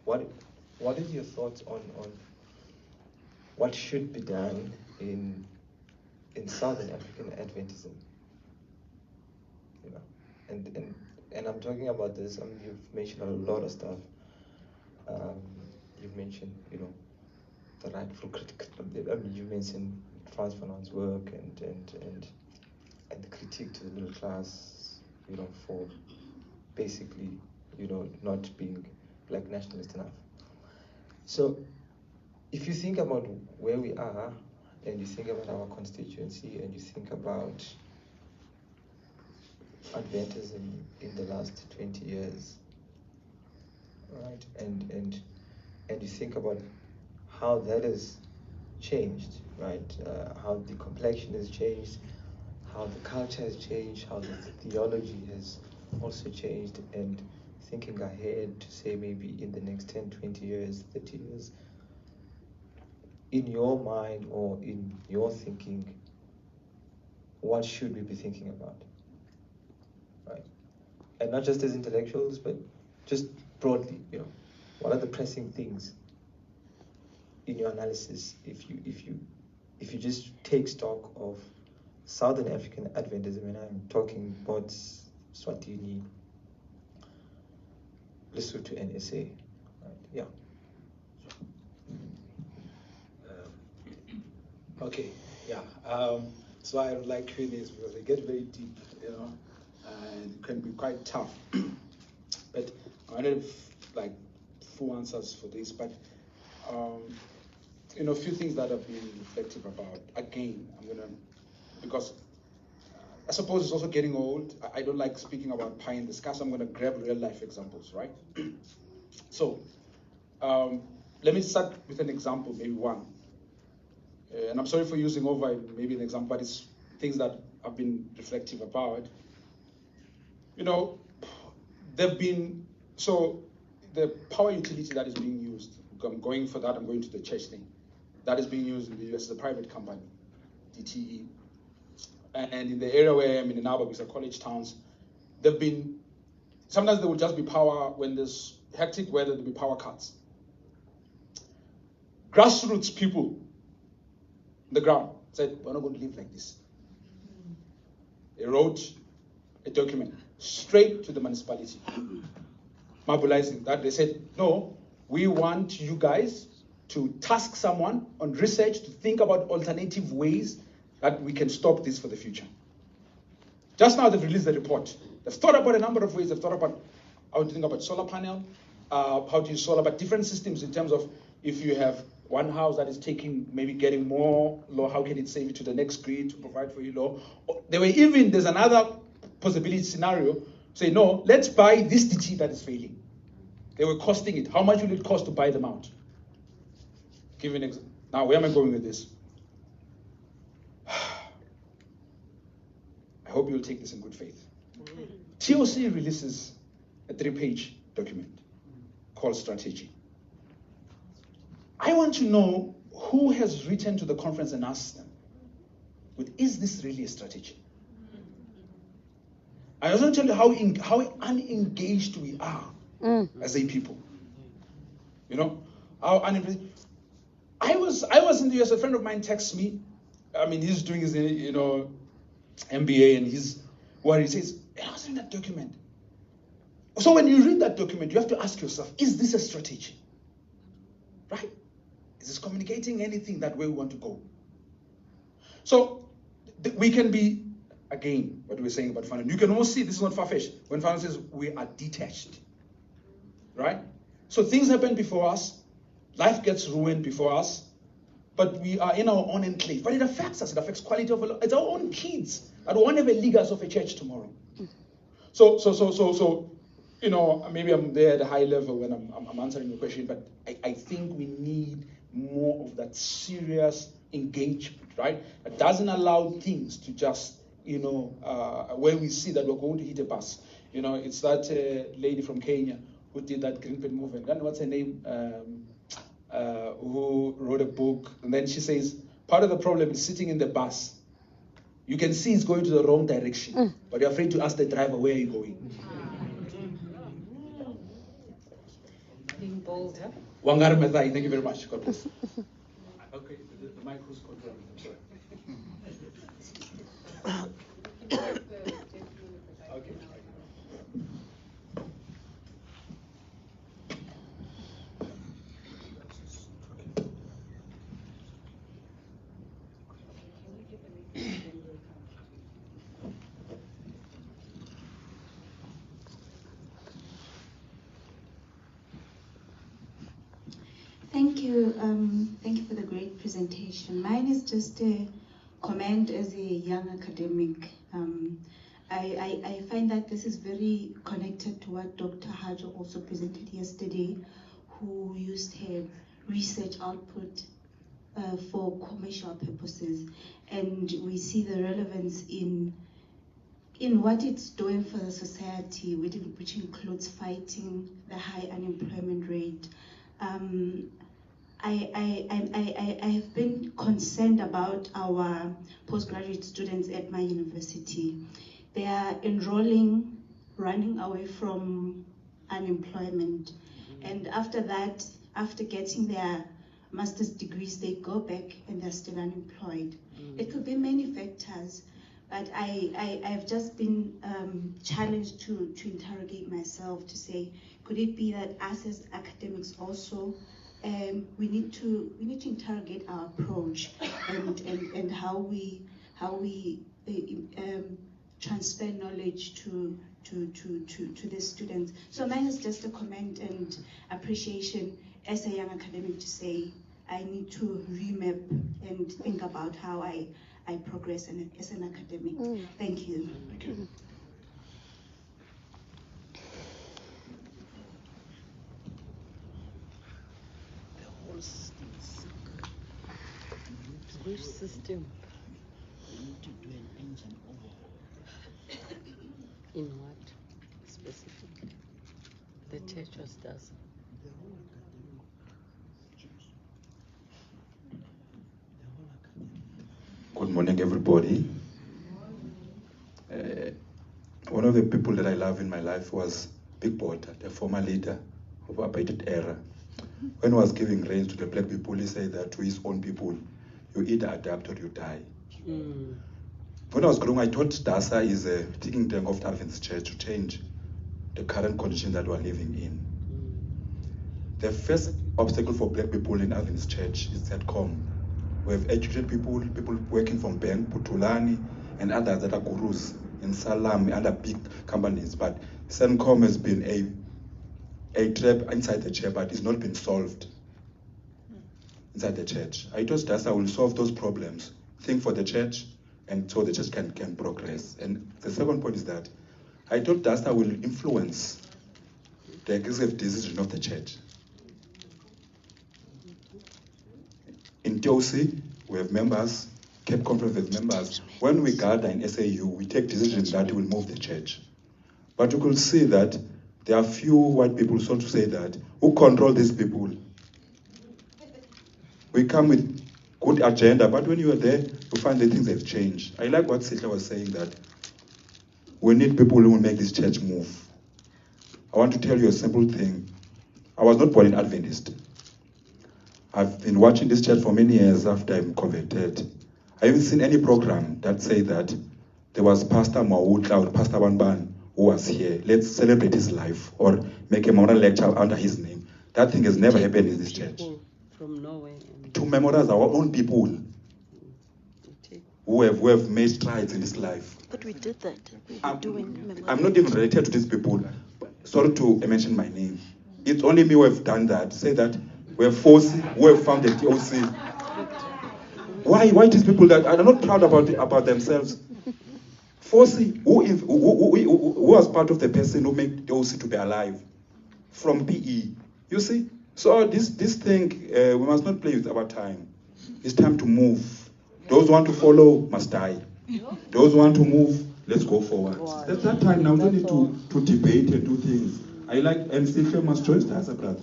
what is your thoughts on what should be done in Southern African Adventism? And and I'm talking about this. I mean, you've mentioned a lot of stuff. You've mentioned, the rightful critic. I mean, you mentioned Frans Fanon's work and the critique to the middle class, for basically, not being black nationalist enough. So, if you think about where we are, and you think about our constituency, and you think about Adventism in the last 20 years, right? And you think about how that has changed, right? How the complexion has changed, how the culture has changed, how the theology has also changed, and thinking ahead to say maybe in the next 10, 20 years, 30 years, in your mind or in your thinking, what should we be thinking about, right? And not just as intellectuals, but just broadly, what are the pressing things in your analysis if you just take stock of Southern African Adventism, and I'm talking about Swatini, Lesotho, and SA, right? Yeah. Okay, yeah. So I like Q&As because they get very deep, and can be quite tough. But I don't have like full answers for this, but a few things that I've been reflective about. Again, because I suppose it's also getting old. I don't like speaking about pie in the sky, so I'm gonna grab real life examples, right? So let me start with an example, maybe one. And I'm sorry for using over maybe an example, but it's things that I've been reflective about. They've been, so the power utility that is being used, I'm going for that, I'm going to the church thing, that is being used in the US as a private company, DTE. And in the area where I'm in Naba, which are college towns, sometimes there will just be power when there's hectic weather, there'll be power cuts. Grassroots people on the ground said, we're not going to live like this. They wrote a document straight to the municipality, mobilizing that. They said, no, we want you guys to task someone on research to think about alternative ways that we can stop this for the future. Just now they've released the report. They've thought about a number of ways. They've thought about how to think about solar panel, how to use solar, but different systems in terms of if you have one house that is getting more law, how can it save it to the next grid to provide for you law? There's another possibility scenario, say, no, let's buy this DT that is failing. They were costing it. How much will it cost to buy them out? Give you an example. Now, where am I going with this? I hope you'll take this in good faith. TOC releases a 3-page document called Strategy. I want to know who has written to the conference and asked them, is this really a strategy? I also want to tell you how unengaged we are as a people. How unengaged. I was in the US. A friend of mine texts me. He's doing his MBA, and he says, I was in that document. So when you read that document, you have to ask yourself, is this a strategy? Right? Is this communicating anything that way we want to go? So we can be, again, what we're saying about Fanon. You can almost see this is not far-fetched. When Fanon says we are detached, right? So things happen before us, life gets ruined before us, but we are in our own enclave. But it affects us. It affects quality of life. It's our own kids that won't have a leaders of a church tomorrow. So maybe I'm there at a high level when I'm answering your question, but I think we need more of that serious engagement, right? That doesn't allow things to just, where we see that we're going to hit a bus. It's that lady from Kenya who did that Green Pen movement. And what's her name? Who wrote a book. And then she says, part of the problem is sitting in the bus. You can see it's going to the wrong direction, but you're afraid to ask the driver, where are you going? Being bold, huh? Wangari Maathai, thank you very much. God bless. Okay, the mic who's controlling? I'm sorry. Okay. Thank you. Thank you for the great presentation. Mine is just a comment as a young academic. I find that this is very connected to what Dr. Hajo also presented yesterday, who used her research output for commercial purposes. And we see the relevance in what it's doing for the society, which includes fighting the high unemployment rate. I have been concerned about our postgraduate students at my university. They are enrolling, running away from unemployment. And after that, after getting their master's degrees, they go back and they're still unemployed. It could be many factors, but I've just been challenged to interrogate myself to say, could it be that us as academics also we need to interrogate our approach and how we transfer knowledge to the students. So mine is just a comment and appreciation as a young academic to say I need to remap and think about how I progress as an academic. Thank you. Thank you. Which system? In what specific? The church or SDASA? Good morning, everybody. One of the people that I love in my life was Big Porter, the former leader of apartheid era. When he was giving reins to the black people, he said that to his own people, you either adapt or you die. When I was growing, I thought SDASA is a thinking tank of the Adventist Church to change the current condition that we're living in. The first obstacle for black people in Adventist Church is SETCOM. We have educated people working from Bank, Putulani, and others that are gurus in Salam, other big companies. But SETCOM has been a trap inside the church, but it's not been solved inside the church. I thought SDASA will solve those problems, think for the church, and so the church can progress. And the second point is that I thought SDASA will influence the executive decision of the church. In TOC, we have members, Cape Conference with members. When we gather in SAU, we take decisions that will move the church. But you could see that there are few white people, so to say that, who control these people. We come with good agenda, but when you are there, you find that things have changed. I like what Sitla was saying, that we need people who will make this church move. I want to tell you a simple thing. I was not born in Adventist. I've been watching this church for many years after I'm converted. I haven't seen any program that say that there was Pastor Mawutla or Pastor Banban who was here. Let's celebrate his life or make a memorial lecture under his name. That thing has never happened in this church. From Norway. To memorialize our own people who have made strides in this life. But we did that. I'm not even related to these people. Sorry to mention my name. It's only me who have done that. Say that we have forced, who have founded TOC. Why these people that are not proud about themselves? Fosi, who was part of the person who made TOC to be alive from PE. You see? So this thing, we must not play with our time. It's time to move. Those who want to follow must die. Those who want to move, let's go forward. That's that time now. We don't need to debate and do things. I like, and still must join SDASA, brother.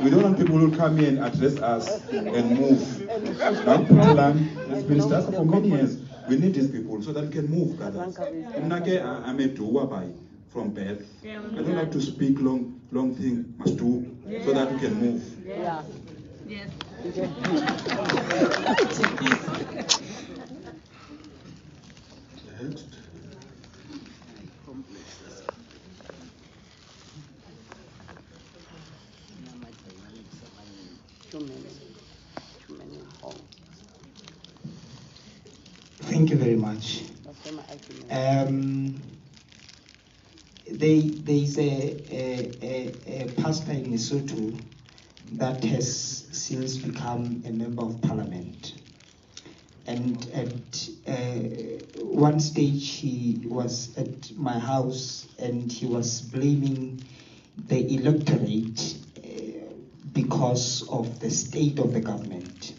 We don't want people who come here and address us and move. Now, Putulan has been SDASA for many years. We need these people so that we can move, brothers. I'm a doer by from birth. I don't have to speak long thing, must do, so that we can move. Yeah. Yes. Too many homes. Thank you very much. there's a pastor in Lesotho that has since become a member of parliament. And at one stage he was at my house and he was blaming the electorate because of the state of the government.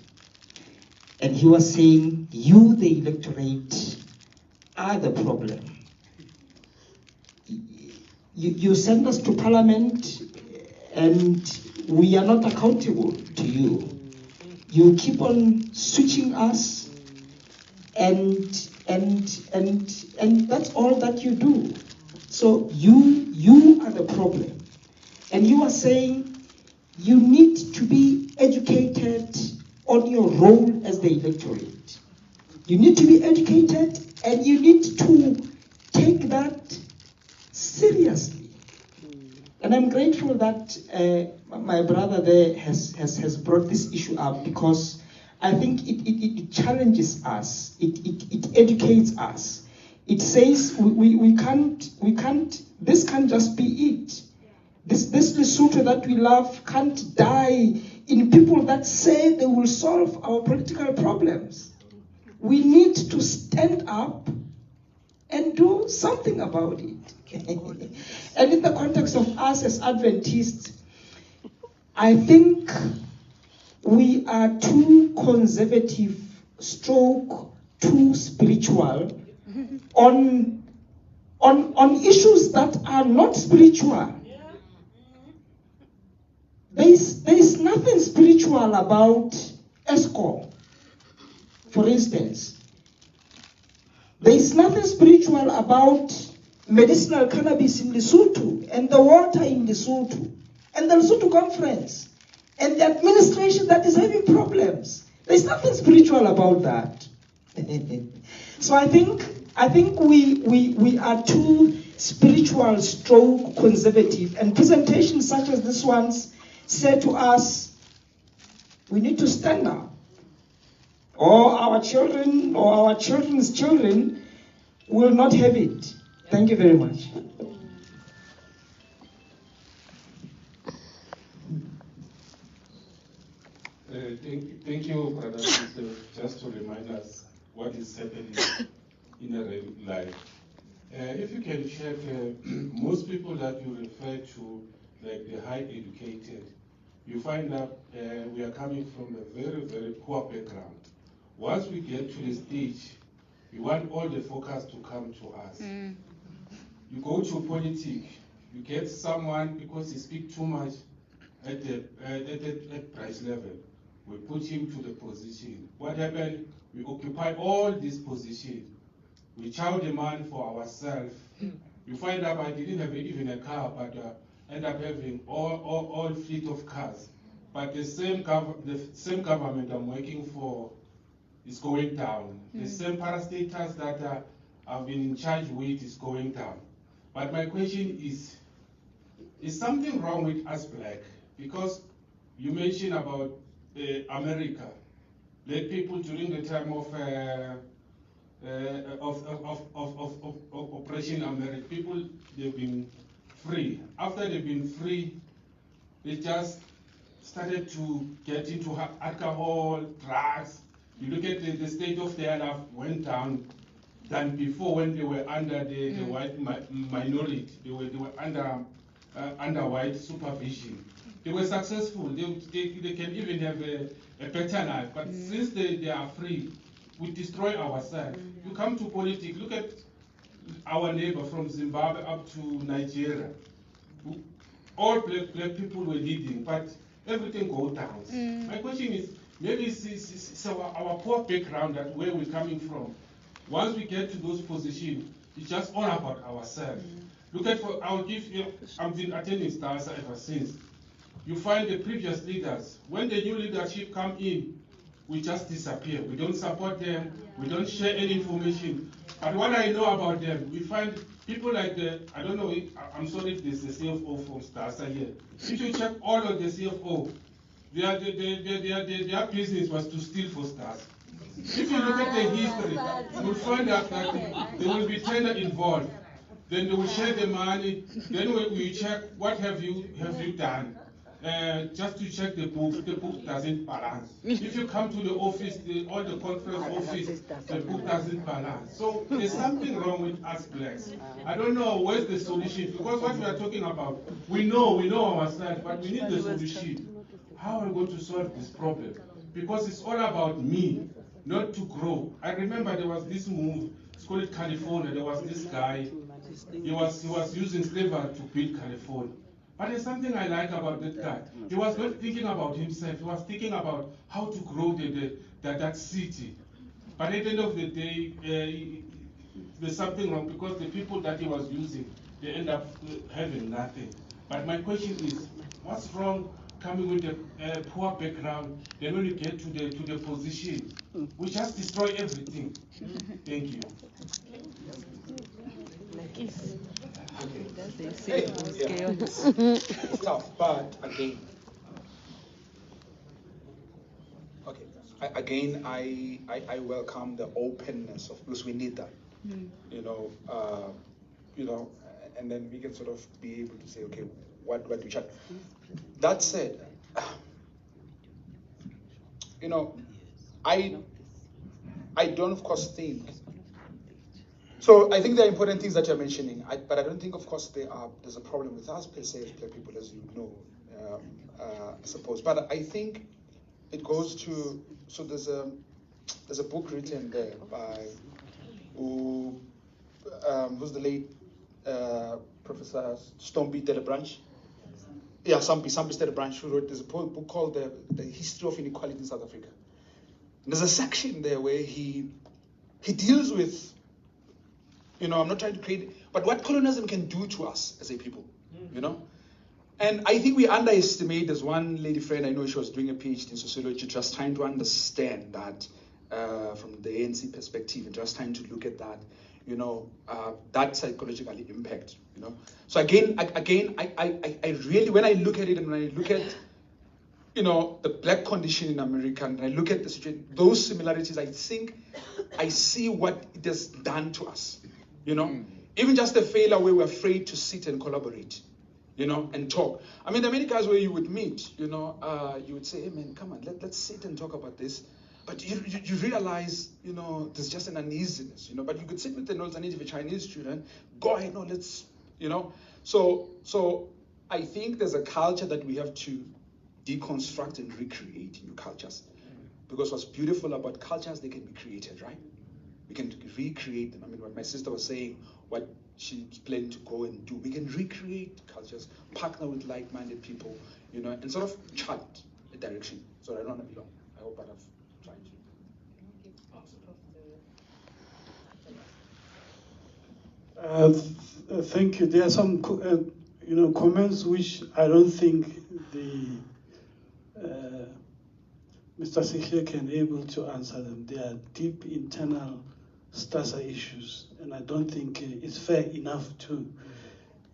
And he was saying, you, the electorate, are the problem. You send us to parliament and we are not accountable to you. You keep on switching us and that's all that you do. So you are the problem. And you are saying you need to be educated on your role as the electorate. You need to be educated and you need to take that seriously. And I'm grateful that my brother there has brought this issue up, because I think it challenges us, it educates us. It says we can't, this can't just be it. This Lesotho that we love can't die in people that say they will solve our political problems. We need to stand up and do something about it. And in the context of us as Adventists, I think we are too conservative, too spiritual on issues that are not spiritual. There is nothing spiritual about ESCO, for instance. There is nothing spiritual about medicinal cannabis in Lesotho, and the water in Lesotho, and the Lesotho conference, and the administration that is having problems. There is nothing spiritual about that. So I think we are too spiritual, conservative, and presentations such as this one's say to us, we need to stand up, or our children or our children's children will not have it. Thank you very much. Thank you, Brother Sister, just to remind us what is happening in a real life. If you can check, most people that you refer to, like the high educated, you find that we are coming from a very, very poor background. Once we get to the stage, we want all the focus to come to us. You go to politics, you get someone because he speaks too much at price level. We put him to the position. What happened? We occupy all these positions. We chow demand for ourselves. You find out I didn't have even a car, but end up having all fleet of cars. But the same government I'm working for is going down. The same parastatals that I've been in charge with is going down. But my question is something wrong with us black? Because you mentioned about America. Black people during the time of Operation America, people, they've been free. After they've been free, they just started to get into alcohol, drugs. You look at the state of their life went down than before when they were under the white minority. They were under white supervision. They were successful. They can even have a better life. But since they are free, we destroy ourselves. You come to politics, look at our neighbor from Zimbabwe up to Nigeria. All black people were leading, but everything goes down. My question is, maybe it's our poor background, that where we're coming from. Once we get to those positions, it's just all about ourselves. Look at, I've been attending SDASA ever since. You find the previous leaders, when the new leadership come in, we just disappear. We don't support them, we don't share any information. But what I know about them, we find people like I don't know, I'm sorry if there's a CFO from SDASA here. If you check all of the CFO, their business was to steal for SDASA. If you look at the history, you'll find out that there will be tender involved. Then they will share the money. Then we check what have you done. Just to check the book doesn't balance. If you come to the office, all the conference office, the book doesn't balance. So there's something wrong with us blacks. I don't know where's the solution, because what we are talking about, we know ourselves, but we need the solution. How are we going to solve this problem? Because it's all about me, not to grow. I remember there was this move, it's called California. There was this guy, he was using slavery to build California. But there's something I like about that guy. He was not thinking about himself. He was thinking about how to grow that city. But at the end of the day, there's something wrong, because the people that he was using, they end up having nothing. But my question is, what's wrong coming with a poor background? Then when you get to the position, we just destroy everything. Thank you. It's tough, but again, I welcome the openness of, because we need that, you know, and then we can sort of be able to say, okay, what do we check? That said, you know, I don't, of course, think. So I think there are important things that you're mentioning, but I don't think, of course, there's a problem with us per se as black people, as you know, I suppose. But I think it goes to, so there's a book written there by who's the late Professor Stompie Delebranche. Yeah, Stompie Delebranche, who wrote, there's a book called the History of Inequality in South Africa. And there's a section there where he deals with, you know, I'm not trying to create, but what colonialism can do to us as a people, you know? And I think we underestimate, there's one lady friend, I know she was doing a PhD in sociology, just trying to understand that from the ANC perspective, and just trying to look at that, you know, that psychological impact, you know? So again, I really, when I look at it and when I look at, you know, the black condition in America, and I look at the situation, those similarities, I think I see what it has done to us. You know, even just the failure where we're afraid to sit and collaborate, you know, and talk. I mean, there are many guys where you would meet, you know, you would say, hey man, come on, let's sit and talk about this. But you realize, you know, there's just an uneasiness, you know, but you could sit with an alternative Chinese student, go ahead, no, let's, you know. So I think there's a culture that we have to deconstruct and recreate new cultures. Because what's beautiful about cultures, they can be created, right? We can recreate them. I mean, what my sister was saying, what she's planning to go and do, we can recreate cultures, partner with like-minded people, you know, and sort of chart a direction. So I don't want to be long. I hope that I've tried to. Thank you. There are some, you know, comments which I don't think Mr. Sikhe can be able to answer them. They are deep internal SDASA issues, and I don't think it's fair enough to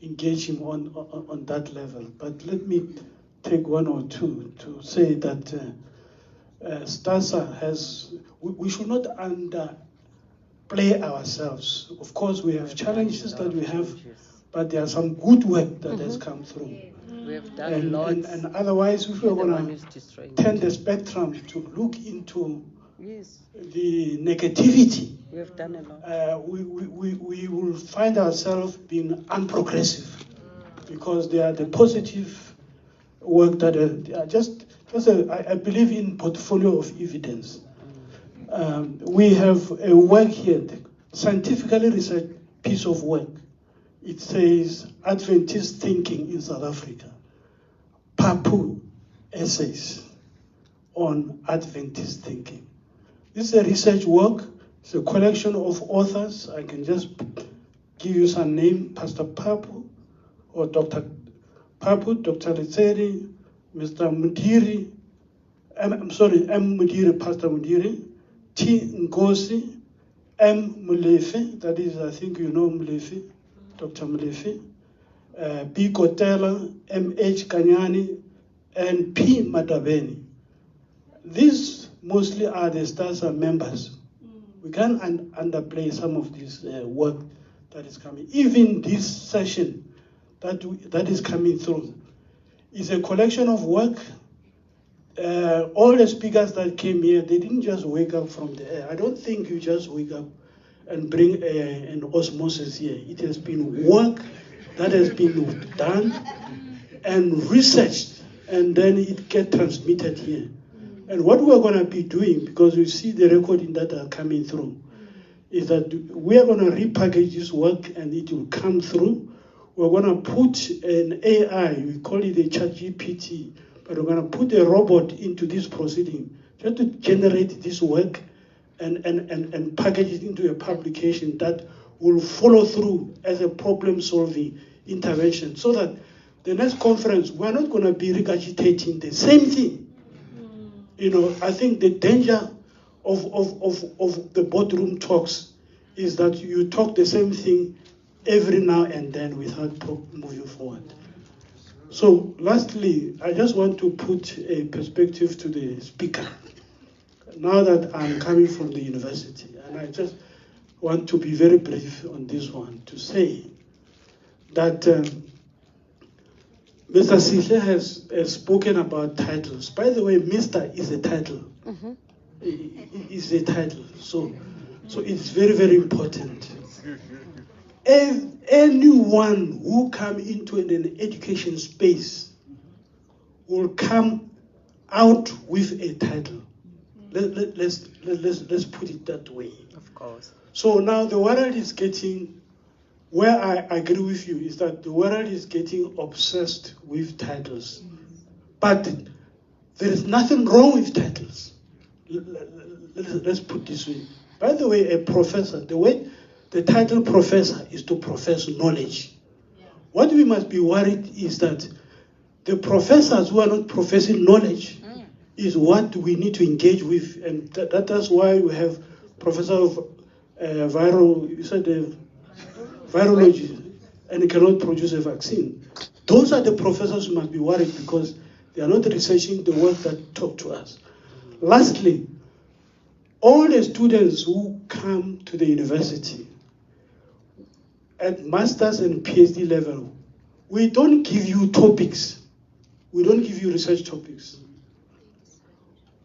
engage him on that level. But let me take one or two to say that SDASA has, we should not underplay ourselves. Of course, we have challenges that we have, but there are some good work that has come through. We have done a lot. And otherwise, if we're going to turn the spectrum to look into the negativity, we have done a lot. We will find ourselves being unprogressive, because they are the positive work that are I believe in portfolio of evidence. We have a work here, scientifically researched piece of work. It says Adventist thinking in South Africa. Papu essays on Adventist thinking. This is a research work. It's a collection of authors. I can just give you some name: Pastor Papu, or Dr. Papu, Dr. Letseri, Mr. Mudiri, M. Mudiri, Pastor Mudiri, T. Ngosi, M. Mulefe, that is, I think you know Mulefe, Dr. Mulefe, B. Kotela, M.H. Kanyani, and P. Madabeni. These mostly are the SDASA members. We can't underplay some of this work that is coming. Even this session that is coming through is a collection of work. All the speakers that came here, they didn't just wake up from the air. I don't think you just wake up and bring an osmosis here. It has been work that has been done and researched, and then it gets transmitted here. And what we're going to be doing, because you see the recording that are coming through, is that we are going to repackage this work and it will come through. We're going to put an AI, we call it a ChatGPT, but we're going to put a robot into this proceeding just to generate this work and package it into a publication that will follow through as a problem-solving intervention, so that the next conference, we're not going to be regurgitating the same thing. You know, I think the danger of the boardroom talks is that you talk the same thing every now and then without moving forward. So lastly, I just want to put a perspective to the speaker. Now that I'm coming from the university, and I just want to be very brief on this one, to say that Mr. Sihle has spoken about titles. By the way, Mr. is a title. Mm-hmm. Is a title. So it's very, very important. Anyone who come into an education space will come out with a title. Let's put it that way. Of course. So now the world is getting, where I agree with you, is that the world is getting obsessed with titles. But there is nothing wrong with titles. Let's put it this way. By the way, a professor, the title professor is to profess knowledge. What we must be worried is that the professors who are not professing knowledge is what we need to engage with, and that's why we have professor of virology, and he cannot produce a vaccine. Those are the professors who must be worried, because they are not researching the work that talk to us. Lastly, all the students who come to the university at master's and PhD level, we don't give you topics. We don't give you research topics.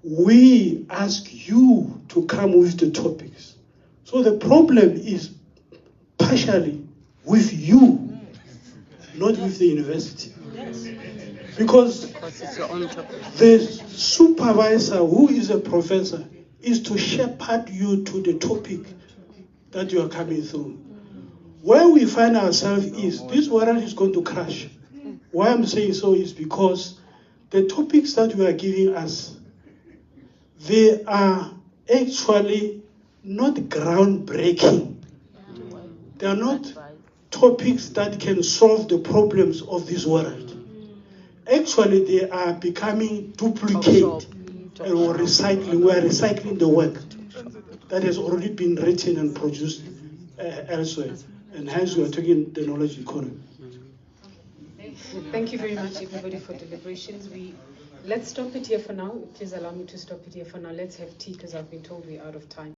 We ask you to come with the topics. So the problem is partially with you, not with the university. Because it's your own topic. The supervisor, who is a professor, is to shepherd you to the topic that you are coming through. Where we find ourselves is, this world is going to crash. Why I'm saying so is because the topics that you are giving us, they are actually not groundbreaking. They are not topics that can solve the problems of this world. Actually, they are becoming duplicate or recycling. We are recycling the work that has already been written and produced elsewhere. And hence we are taking the knowledge economy. Thank you very much, everybody, for deliberations. Let's stop it here for now. Please allow me to stop it here for now. Let's have tea, because I've been told we're out of time.